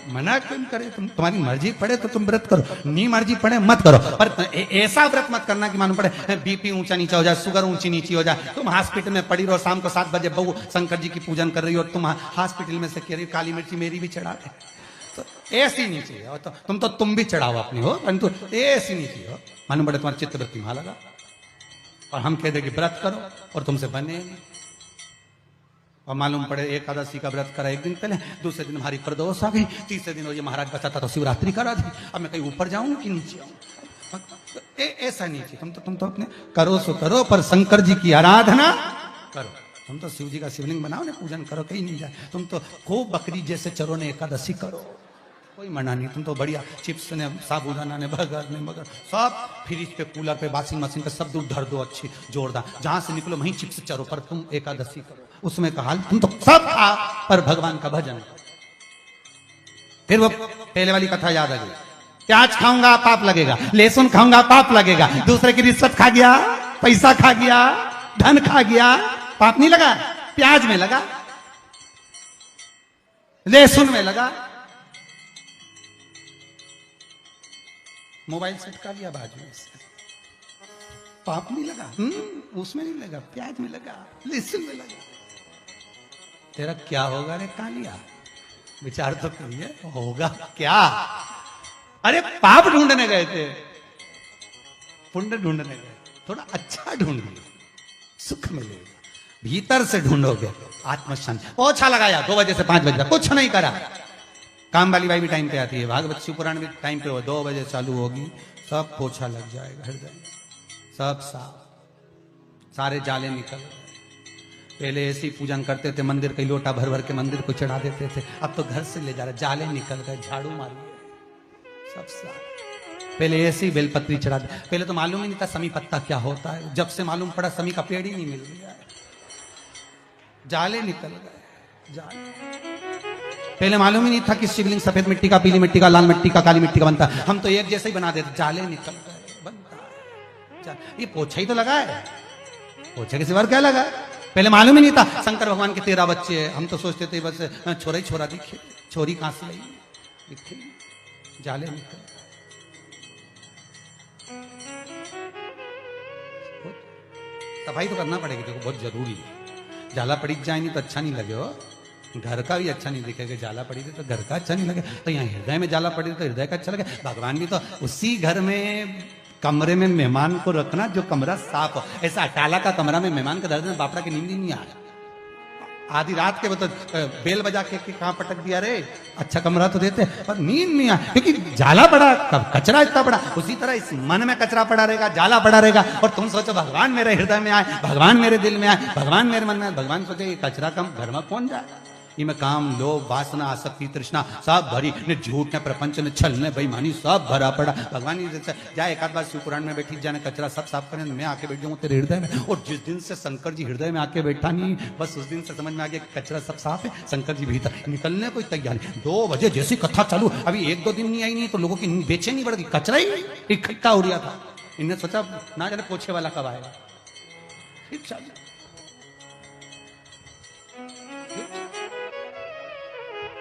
मना क्यों करे, तुम्हारी मर्जी पड़े तो तुम व्रत करो, नहीं मर्जी पड़े मत करो। पर ऐसा व्रत मत करना कि मालूम पड़े बीपी ऊंचा नीचा हो जाए, शुगर ऊंची नीची हो जाए, तुम हॉस्पिटल में पड़ी रहो, शाम को 7 बजे बहू शंकर जी की पूजन कर रही हो और तुम हॉस्पिटल में से कह रही हो काली मिर्ची मेरी भी चढ़ा दे। तो ऐसी नहीं चाहिए। और तो तुम भी चढ़ाओ अपनी हो, परंतु ऐसी नहीं चाहिए। मालूम पड़े तुम्हारी चित्तवृत्ति वहां लगा और हम कह दे कि व्रत करो और तुमसे बने नहीं। और मालूम पड़े एकादशी का व्रत करा एक दिन पहले, दूसरे दिन हमारी प्रदोष आ गई, तीसरे दिन ये महाराज बताता तो शिवरात्रि करा दी। अब मैं कहीं ऊपर जाऊं कि नीचे आऊं? ऐसा नहीं चाहिए। तुम तो अपने करो सो करो, पर शंकर जी की आराधना करो। तुम तो शिव जी का शिवलिंग बनाओ ने पूजन करो, कहीं नहीं जाए। तुम तो खूब बकरी जैसे चरो ने एकादशी करो, कोई मना नहीं। तुम तो बढ़िया चिप्स ने, साबूदाना ने, बर्गर ने, मगर सब फ्रिज पे, कूलर पे, वॉशिंग मशीन पे सब दूध धर दो अच्छी जोरदार, जहां से निकलो वहीं चिप्स चरो, पर तुम एकादशी करो। उसमें कहा तुम तो सब खा पर भगवान का भजन। फिर वो पहले वाली कथा याद आ गई, प्याज खाऊंगा पाप लगेगा, लहसुन खाऊंगा पाप लगेगा, दूसरे की रिश्वत खा गया, पैसा खा गया, धन खा गया, पाप नहीं लगा? प्याज में लगा, लहसुन में लगा, मोबाइल सेट कर लिया बाजू में से, पाप नहीं लगा? उसमें नहीं लगा, प्याज में लगा, लहसुन में लगा। तेरा क्या होगा रे कालिया? विचार तो करिए, होगा क्या? अरे पाप ढूंढने गए थे, पुण्य ढूंढने गए, थोड़ा अच्छा ढूंढिए, सुख मिलेगा। भीतर से ढूंढोगे आत्मशांति। पोछा लगाया 2 बजे से 5 बजे तक, कुछ नहीं करा। काम वाली बाई भी टाइम पे आती है, भागवत शिव पुराण भी टाइम पे हो, 2 बजे चालू होगी, सब पोछा लग जाएगा, हृदय सब साफ, सारे जाले निकल गए। पहले ऐसे ही पूजन करते थे, मंदिर कई लोटा भर भर के मंदिर को चढ़ा देते थे, अब तो घर से ले जा रहे, जाले निकल गए, झाड़ू मारिए, सब साफ। पहले ऐसे ही बेलपत्री चढ़ा दे, पहले तो मालूम ही नहीं था समी पत्ता क्या होता है, जब से मालूम पड़ा समी का पेड़ ही नहीं मिल रहा है, जाले निकल गए, जाले। पहले मालूम ही नहीं था कि शिवलिंग सफेद मिट्टी का, पीली मिट्टी का, लाल मिट्टी का, काली मिट्टी का बनता है, हम तो एक जैसे ही बना देते, जाले निकल गए, बनता है। ये पोछा ही तो लगा है, पोछे के सिवा क्या लगा है? पहले मालूम ही नहीं था शंकर भगवान के 13 बच्चे हैं, हम तो सोचते थे बस छोरा ही छोरा दिखे, छोरी कहां से आई दिखे, जाले निकल। सफाई तो करना पड़ेगी, देखो बहुत जरूरी है। जाला पड़ी जाए नहीं तो अच्छा नहीं लगे हो, घर का भी अच्छा नहीं दिखेगा, जाला पड़ी थी तो घर का अच्छा नहीं लगे, तो यहाँ हृदय में जाला पड़ी तो हृदय का अच्छा लगे। भगवान भी तो उसी घर में, कमरे में मेहमान को रखना जो कमरा साफ हो। ऐसा अटाला का कमरा में मेहमान का दर्द में बापड़ा की नींद ही नहीं आया, आधी रात के तो बेल बजा के कहां पटक दिया रे, अच्छा कमरा तो देते पर नींद नहीं आया, क्योंकि जाला पड़ा, कचरा इतना पड़ा। उसी तरह इस मन में कचरा पड़ा रहेगा, जाला पड़ा रहेगा, और तुम सोचो भगवान मेरे हृदय में आए, भगवान मेरे दिल में आए, भगवान मेरे मन में आए, भगवान सोचे ये कचरा कम घर में कौन जाए, इनमें काम, लोभ, वासना, आसक्ति, तृष्णा सब भरी ने, झूठ ने, प्रपंच ने, छल ने, बेईमानी सब भरा पड़ा। भगवान जाए एक आध बार शिव पुराण में बैठी जाने, कचरा सब साफ करें, मैं आके बैठ जाऊँ तेरे हृदय में। और जिस दिन से शंकर जी हृदय में आके बैठा नहीं, बस उस दिन से समझ में आ गया कचरा सब साफ है, शंकर जी भीतर निकलने को तैयारी। 2 बजे जैसी कथा चालू, अभी 1-2 दिन नहीं आई नहीं तो लोगों की बेचैनी बढ़ गई, कचरा ही इकट्ठा हो रहा था। इन्हें सोचा ना जाने पोछे वाला कब आएगा,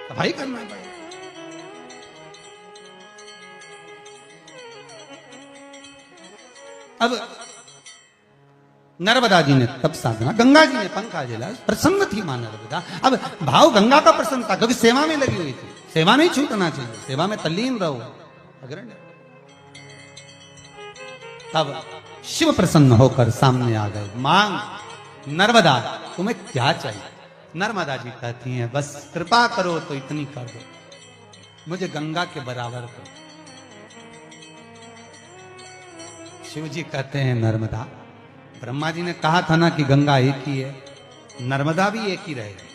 सफाई करना है। अब नर्मदा जी ने तब साधना, गंगा जी ने पंखा जला, प्रसन्न थी मां नर्मदा। अब भाव गंगा का प्रसन्न था, क्योंकि सेवा में लगी हुई थी, सेवा नहीं छूटना चाहिए, सेवा में तल्लीन रहो, अग्रणी। तब शिव प्रसन्न होकर सामने आ गए, मांग नर्मदा तुम्हें क्या चाहिए? नर्मदा जी कहती हैं बस कृपा करो तो इतनी कर दो, मुझे गंगा के बराबर करो। शिव जी कहते हैं नर्मदा, ब्रह्मा जी ने कहा था ना कि गंगा एक ही है, नर्मदा भी एक ही रहेगी,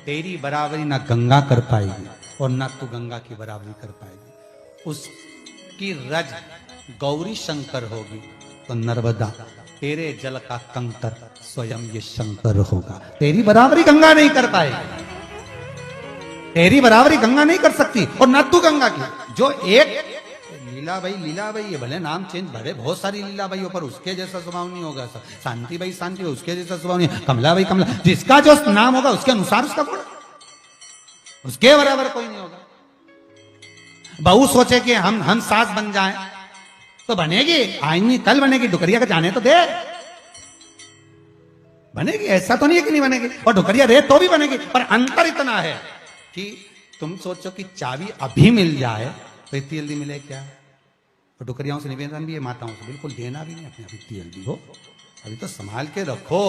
तेरी बराबरी ना गंगा कर पाएगी और ना तू गंगा की बराबरी कर पाएगी। उसकी रज गौरी शंकर होगी तो नर्मदा तेरे जल का कंकर स्वयं ये शंकर होगा। तेरी बराबरी गंगा नहीं कर पाएगी, तेरी बराबरी गंगा नहीं कर सकती, और ना तू गंगा की। जो एक लीलाबाई ये भले नाम चेंज, भले बहुत सारी लीलाबाइयों पर उसके जैसा स्वभाव नहीं होगा। शांति भाई उसके जैसा स्वभाव नहीं, कमला, जिसका जो नाम होगा उसके अनुसार उसका गुण, उसके बराबर कोई नहीं होगा। बहू सोचे कि हम सास बन जाएं तो बनेगी, आज नहीं कल बनेगी, डुकरिया का जाने तो दे, बनेगी। ऐसा तो नहीं है कि नहीं बनेगी, और डुकरिया रहे तो भी बनेगी। पर अंतर इतना है कि तुम सोचो कि चाबी अभी मिल जाए तो इतनी जल्दी मिले क्या? और डुकरियाओं से निवेदन भी है, माताओं से बिल्कुल देना भी नहीं अपने, अभी इतनी जल्दी हो, अभी तो संभाल के रखो,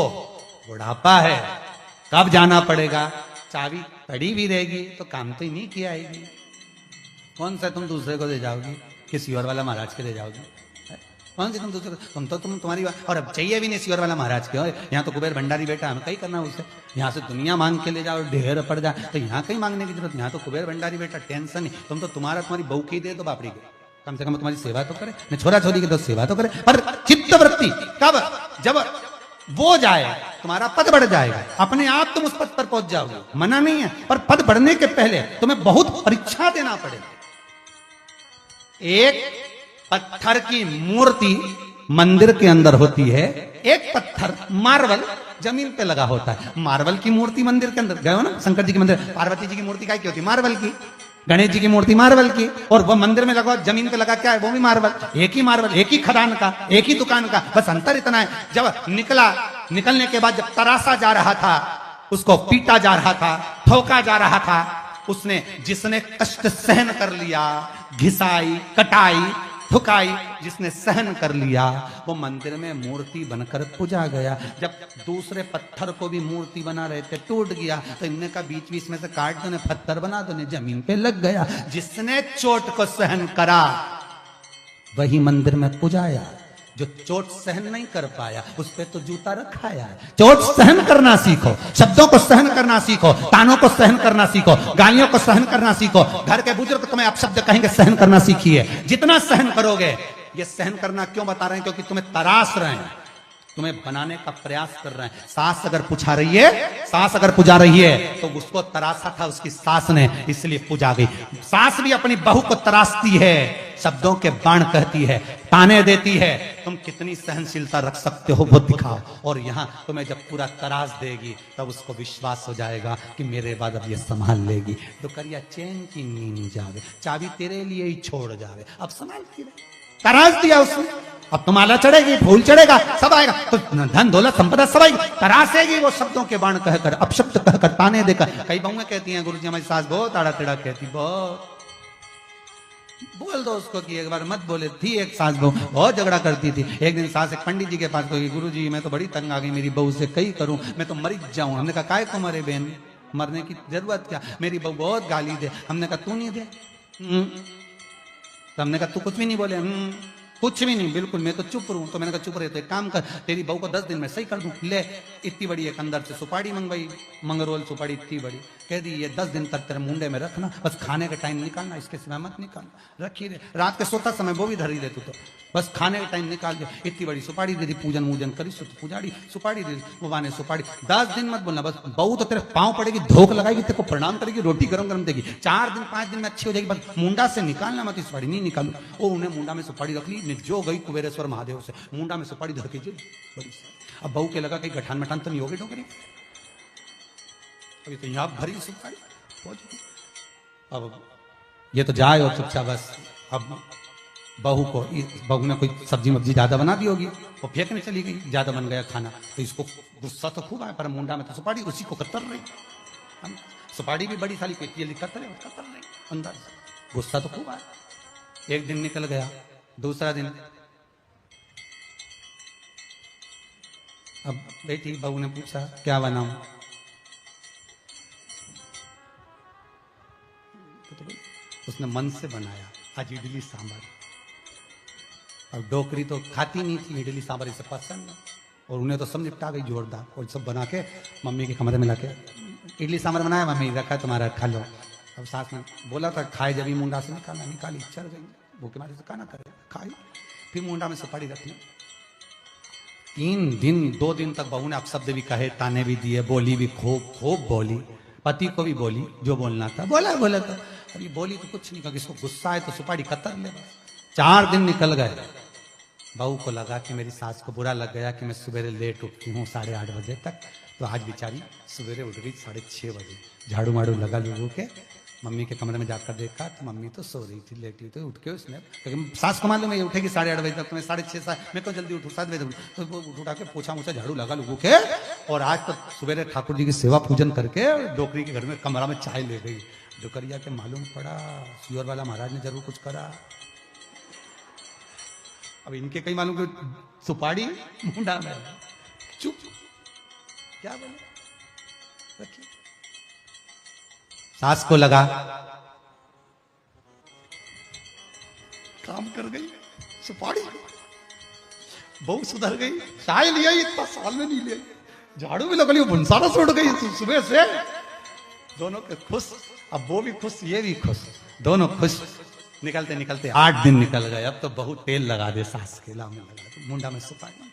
बुढ़ापा है, कब जाना पड़ेगा। चाबी पड़ी भी रहेगी तो काम तो ही नहीं किया आएगी। कौन सा तुम दूसरे को दे जाओगी, किसी और वाला महाराज के दे जाओगी? कौन सी तुम दूसरे को, तुम तुम्हारी बात। और अब चाहिए भी नहीं सियोर वाला महाराज के, यहाँ तो कुबेर भंडारी बैठा, हमें कहीं करना उससे। यहाँ से दुनिया मांग के ले जाओ, ढेर पड़ जाए, तो यहाँ कहीं मांगने की जरूरत, यहाँ तो कुबेर भंडारी बैठा, टेंशन नहीं। तुम तो तुम्हारी बहू की दे दो, बापड़ी के, कम से कम तुम्हारी सेवा तो करे, नहीं छोरा छोरी की तो सेवा तो करे। पर चित्त वृत्ति कब, जब वो जाए तुम्हारा पद बढ़ जाएगा, अपने आप तुम उस पद पर पहुंच जाओगे, मना नहीं है। पर पद बढ़ने के पहले तुम्हें बहुत परीक्षा देना पड़ेगा। एक पत्थर की मूर्ति मंदिर के अंदर होती है, एक पत्थर मार्बल जमीन पे लगा होता है। मार्बल की मूर्ति मंदिर के अंदर गए हो ना, शंकर जी के मंदिर, पार्वती जी की मूर्ति क्या की होती है? मार्बल की। गणेश जी की मूर्ति मार्बल की, और वो मंदिर में लगा जमीन पे लगा क्या है? वो भी मार्बल। एक ही मार्बल, एक ही खदान का, एक ही दुकान का, बस अंतर इतना है। जब निकलने के बाद जब तरासा जा रहा था, उसको पीटा जा रहा था, ठोका जा रहा था, उसने जिसने कष्ट सहन कर लिया, घिसाई, कटाई, ठुकाई, जिसने सहन कर लिया, वो मंदिर में मूर्ति बनकर पूजा गया। जब दूसरे पत्थर को भी मूर्ति बना रहे थे, टूट गया, तो इनने का बीच बीच में से काट दो, पत्थर बना दो, जमीन पे लग गया। जिसने चोट को सहन करा वही मंदिर में पूजाया। जो चोट सहन नहीं कर पाया उस पे तो जूता रखाया है। चोट सहन करना सीखो, शब्दों को सहन करना सीखो, तानों को सहन करना सीखो, गालियों को सहन करना सीखो। घर के बुजुर्ग तुम्हें अपशब्द कहेंगे, सहन करना सीखिए। जितना सहन करोगे, ये सहन करना क्यों बता रहे हैं? क्योंकि तुम्हें तरास रहे हैं, तुम्हें बनाने का प्रयास कर रहे हैं। सास अगर पुछा रही है, सास अगर पुजा रही है, तो उसको तरासा था उसकी सास ने, इसलिए पुजा गई। सास भी अपनी बहू को तरासती है, शब्दों के बाण कहती है, ताने देती है। तुम कितनी सहनशीलता रख सकते हो वो दिखाओ। और यहां तुम्हें जब पूरा तरास देगी, तब उसको विश्वास हो जाएगा कि मेरे बाद अब ये संभाल लेगी। तो करिया चैन की नींद जावे, चाबी तेरे लिए ही छोड़ जावे, अब संभालती रहे। तरास दिया उसने, अब तो माला चढ़ेगी, फूल चढ़ेगा, सब आएगा, तो धन दौलत संपदा सब आएगी। तरासेगी वो शब्दों के बाण कहकर, अपशब्द कहकर, ताने देकर। कई बहुएं कहती हैं, गुरुजी हमारी सास बहुत आड़ा टेढ़ा कहती, बहुत। बोल दो उसको कि एक बार मत बोले। थी एक सास बहू, बहुत झगड़ा करती थी। एक दिन सास एक पंडित जी के पास गई, गुरुजी मैं तो बड़ी तंग आ गई मेरी बहू से, कई करूं, मैं तो मर जाऊं। हमने कहा काय को मरे बहन, मरने की जरूरत क्या, मेरी बहू बहुत गाली दे। हमने कहा तू नहीं दे, तो हमने कहा तू कुछ भी नहीं बोले, कुछ भी नहीं, बिल्कुल मैं तो चुप रहूं। तो मैंने कहा चुप रहे तो एक काम कर, तेरी बहू को 10 दिन में सही कर दूं। ले इतनी बड़ी एक अंदर से सुपारी मंगवाई, मंगरोल सुपारी इतनी बड़ी, कह दी ये 10 दिन तक तेरे मुंडे में रखना, बस खाने का टाइम निकालना, इसके सिवा मत निकालना, रखी दे। रात के सोता समय वो भी धरी दे तू, तो बस खाने का टाइम निकाल दे। इतनी बड़ी सुपारी दे दी, पूजन वूजन करी, पुजारी सुपारी दे दी, वो बाने सुपारी। 10 दिन मत बोलना, बस बहू तो तेरे पाँव पड़ेगी, धोख लगाएगी, तेरे को प्रणाम करेगी, रोटी गरम गरम देगी। 4 दिन 5 दिन में अच्छी हो जाएगी, बस मुंडा से निकालना मत, सुपारी नहीं निकालू। वो उन्हें मुंडा में सुपारी रख ली, जो गई कुबेरेश्वर महादेव से, मुंडा में सुपारी धर के बड़ी। अब बहू के लगा कहीं गठान मठान तो नहीं होगी डोकरी, अभी तो यहाँ भरी सुपारी। अब ये तो जाए और चुपचाप बस। अब बहू ने कोई सब्जी मब्जी ज्यादा बना दी होगी, वो फेंकने चली गई, ज्यादा बन गया खाना, तो इसको गुस्सा तो खूब आया, पर मुंडा में तो सुपारी उसी को कतर रही। सुपारी भी बड़ी साली पेटी कतर रही अंदर से, गुस्सा तो खूब आया। एक दिन निकल गया, दूसरा दिन, अब बेटी बहू ने पूछा क्या बनाऊं, उसने मन से बनाया आज इडली सांभर। अब डोकरी तो खाती नहीं थी इडली सांभर, इसे पसंद, और उन्हें तो सब निपटा गई जोरदार। और सब बना के मम्मी के कमरे में लाके इडली सांभर बनाया, मम्मी रखा तुम्हारा खा लो। अब सास ने बोला था खाए, जब ही मुंडा से निकाली, चल गई भूखे मारे से खाना करे, खाई। फिर मुंडा में सुपारी रखी, 2 दिन तक बहू ने अपशब्द भी कहे, ताने भी दिए, बोली भी खूब खूब बोली, पति को भी बोली जो बोलना था, बोला था। अभी बोली तो कुछ नहीं, क्योंकि इसको गुस्सा है तो सुपारी कतर ले बस। 4 दिन निकल गए। बहू को लगा कि मेरी सास को बुरा लग गया कि मैं सवेरे लेट उठती हूँ 8:30 बजे तक, तो आज बेचारी सवेरे उठ गई 6:30 बजे। झाड़ू माड़ू लगा लोगों के, मम्मी के कमरे में जाकर देखा तो मम्मी तो सो रही थी, लेटी हुई। तो उठ के उसने, क्योंकि सास को मालूम है ये उठेगी 8:30 बजे तक, तो मैं 6:30 मैं को जल्दी उठू 7 बजे तक, तो वो उठा के पोछा मोछा झाड़ू लगा लोगों के। और आज तो सवेरे ठाकुर जी की सेवा पूजन करके डोकरी के घर में कमरा में चाय ले गई। डोकरिया के मालूम पड़ा सियोर वाला महाराज ने जरूर कुछ करा। अब इनके कहीं मालूम कि सुपारी मुंडा में, चुप क्या बोले रखिए। सास को लगा काम कर गई सुपारी, बहू सुधर गई, चाय लिया इतना साल में नहीं लिया, झाड़ू भी लगा लिया, भुनसारा से उठ गई सुबह से। दोनों के खुश, अब वो भी खुश ये भी खुश, दोनों खुश। निकलते निकलते 8 दिन निकल गए। अब तो बहुत तेल लगा दे सास के लाम में, लगा दे मुंडा में सुपारी।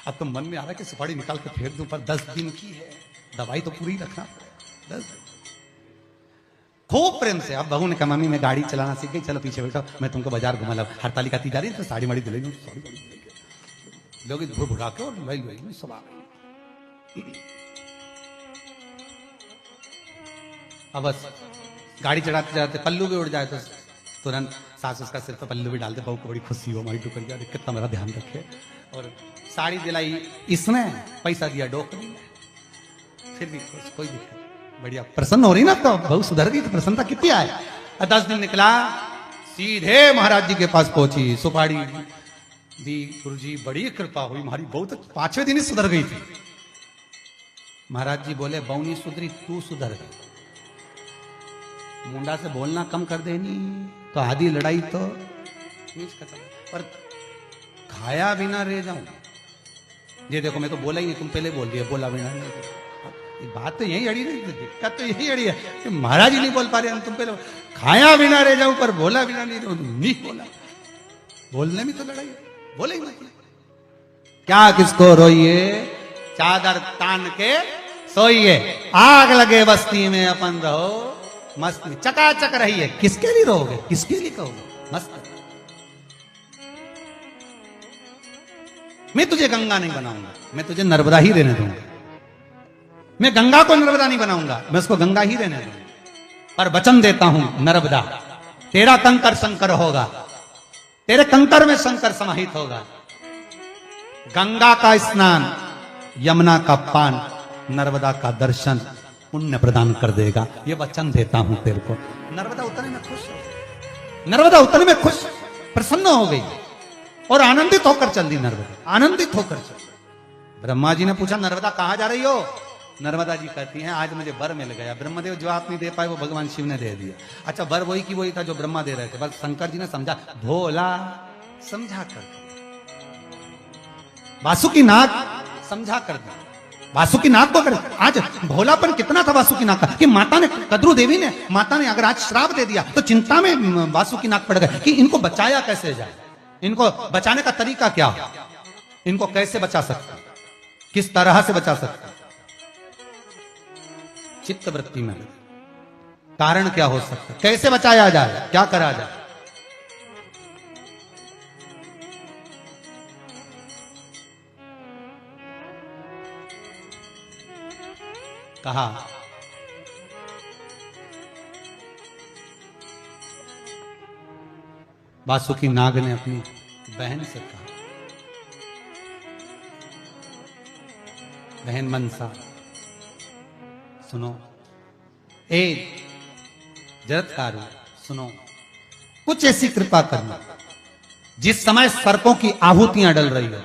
अब तो मन में आ रहा है कि सुपारी निकाल के फेंक दूं, पर 10 दिन की है, दवाई तो पूरी रखना पड़ेगा। 10 दिन खूब प्रेम से। अब बहू ने कहा मम्मी मैं गाड़ी चलाना सीख गई, चलो पीछे बैठो, मैं तुमको बाजार घुमा ला। हड़ताली काती जा रही है तो साड़ी माड़ी दिलाई, साड़ी माड़ी दिलाई लोग भूड़ भुड़ा के और लाई सब आ गई। अब बस गाड़ी चढ़ाते चढ़ाते पल्लू भी उड़ जाए तो तुरंत सास उसका सिर पर पल्लू भी डालते। बहू को बड़ी खुशी हो, हमारी टुकड़िया कितना मेरा ध्यान रखे। और साड़ी दिलाई इसने, पैसा दिया डोकरी में, फिर भी खुश, कोई दिक्कत, बढ़िया प्रसन्न हो रही ना। तो बहू सुधर गई तो प्रसन्नता कितनी आए। 10 दिन निकला, सीधे महाराज जी के पास पहुंची, सुपारी दी। गुरुजी बड़ी कृपा हुई, हमारी बहू तो 5वें दिन ही सुधर गई थी। महाराज जी बोले बहू नहीं सुधरी, तू सुधर गई। मुंडा से बोलना कम कर देनी तो आधी लड़ाई तो पर खाया बिना रह जाऊं। ये देखो मैं तो बोला ही नहीं, तुम पहले बोल दिया बोला बिना नहीं। बात तो यही अड़ी रही, दिक्कत तो यही अड़ी है कि महाराज ही नहीं बोल पा रहे, तुम पहले खाया बिना रह जाऊं पर बोला बिना नहीं बोला। बोलने में तो लड़ाई, बोले ही मतलब क्या किसको रोइए, चादर तान के सोइए, आग लगे बस्ती में अपन रहो मस्त, चकाचक रहिए। किसके लिए रहोगे, किसके लिए कहोगे मस्त। मैं तुझे गंगा नहीं बनाऊंगा, मैं तुझे नर्मदा ही रहने दूंगा। मैं गंगा को नर्मदा नहीं बनाऊंगा, मैं उसको गंगा ही रहने दूंगा। पर वचन देता हूं नर्मदा, तेरा कंकर शंकर होगा, तेरे कंकर में शंकर समाहित होगा। गंगा का स्नान, यमुना का पान, नर्मदा का दर्शन पुण्य प्रदान कर देगा, ये वचन देता हूं तेरे को। नर्मदा उतने में खुश हो, नर्मदा उतने में खुश प्रसन्न हो गई और आनंदित होकर चल दी। नर्मदा आनंदित होकर चल। ब्रह्मा जी ने पूछा नर्मदा कहां जा रही हो। नर्मदा जी कहती हैं आज मुझे वर मिल गया। ब्रह्मदेव जवाब नहीं दे पाए, वो भगवान शिव ने दे दिया। अच्छा वर वही की वही था जो ब्रह्मा दे रहे थे, बस शंकर जी ने समझा, भोला समझा कर, वासुकी नाग समझा कर दिया। वासुकी नाग को अगर आज भोलापन कितना था वासुकी नाग का कि माता ने, कद्रू देवी ने, माता ने अगर आज श्राप दे दिया तो चिंता में वासुकी नाग पड़ गए कि इनको बचाया कैसे जाए, इनको बचाने का तरीका क्या, इनको कैसे बचा सकता, किस तरह से बचा सकता। चित्त वृत्ति में कारण क्या हो सकता, कैसे बचाया जाए, क्या करा जाए। कहा वासुकी नाग ने अपनी बहन से कहा, बहन मनसा सुनो, ए जरत्कारु सुनो, कुछ ऐसी कृपा करना जिस समय सर्पों की आहुतियां डल रही हो,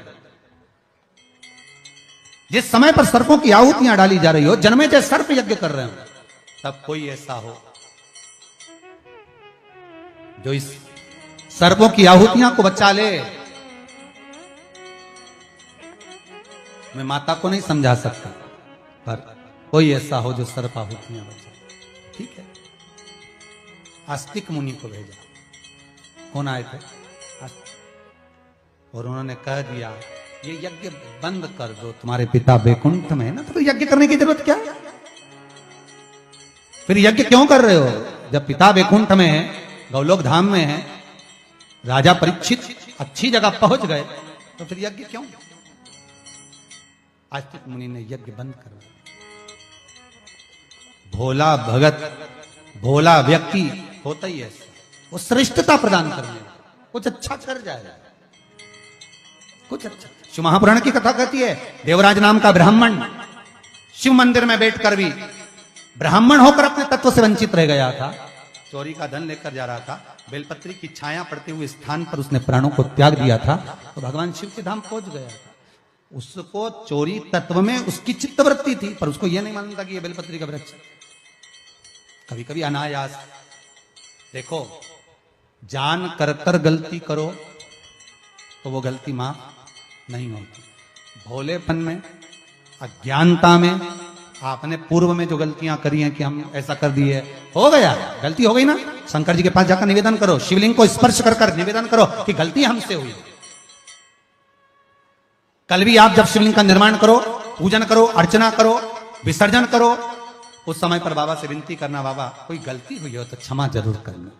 जिस समय पर सर्पों की आहुतियां डाली जा रही हो, जन्मे जय सर्प यज्ञ कर रहे हो, तब कोई ऐसा हो जो इस सर्पों की आहुतियां को बचा ले। मैं माता को नहीं समझा सकता, पर कोई ऐसा हो जो सर्प आहुतियां बचा। ठीक है, आस्तिक मुनि को भेजा। कौन आए थे? और उन्होंने कह दिया ये यज्ञ बंद कर दो, तुम्हारे पिता वैकुंठ में है ना, तो फिर यज्ञ करने की जरूरत क्या? फिर यज्ञ क्यों कर रहे हो? जब पिता वैकुंठ में है, गौलोक धाम में है, राजा परीक्षित अच्छी जगह पहुंच गए, तो फिर यज्ञ क्यों? आस्तिक मुनि ने यज्ञ बंद कर दिया। भोला भगत, भोला व्यक्ति होता ही ऐसा, वो श्रेष्ठता प्रदान करने, कुछ अच्छा कर जाएगा, कुछ अच्छा। शिव महापुराण की कथा कहती है, देवराज नाम का ब्राह्मण शिव मंदिर में बैठकर भी ब्राह्मण होकर अपने तत्व से वंचित रह गया था। चोरी का धन लेकर जा रहा था, बेलपत्री की छाया पड़ते हुए स्थान पर उसने प्राणों को त्याग दिया था, तो भगवान शिव के धाम पहुंच गया था। उसको चोरी तत्व में उसकी चित्तवृत्ति थी, पर उसको यह नहीं मालूम था कि यह बेलपत्री का वृक्ष। कभी कभी अनायास देखो, जान कर गलती करो तो वो गलती माफ नहीं होती। भोलेपन में, अज्ञानता में, आपने पूर्व में जो गलतियां करी हैं कि हम ऐसा कर दिए, हो गया, गलती हो गई ना, शंकर जी के पास जाकर निवेदन करो, शिवलिंग को स्पर्श कर निवेदन करो कि गलती हमसे हुई। कल भी आप जब शिवलिंग का निर्माण करो, पूजन करो, अर्चना करो, विसर्जन करो, उस समय पर बाबा से विनती करना, बाबा कोई गलती हुई हो तो क्षमा जरूर करना।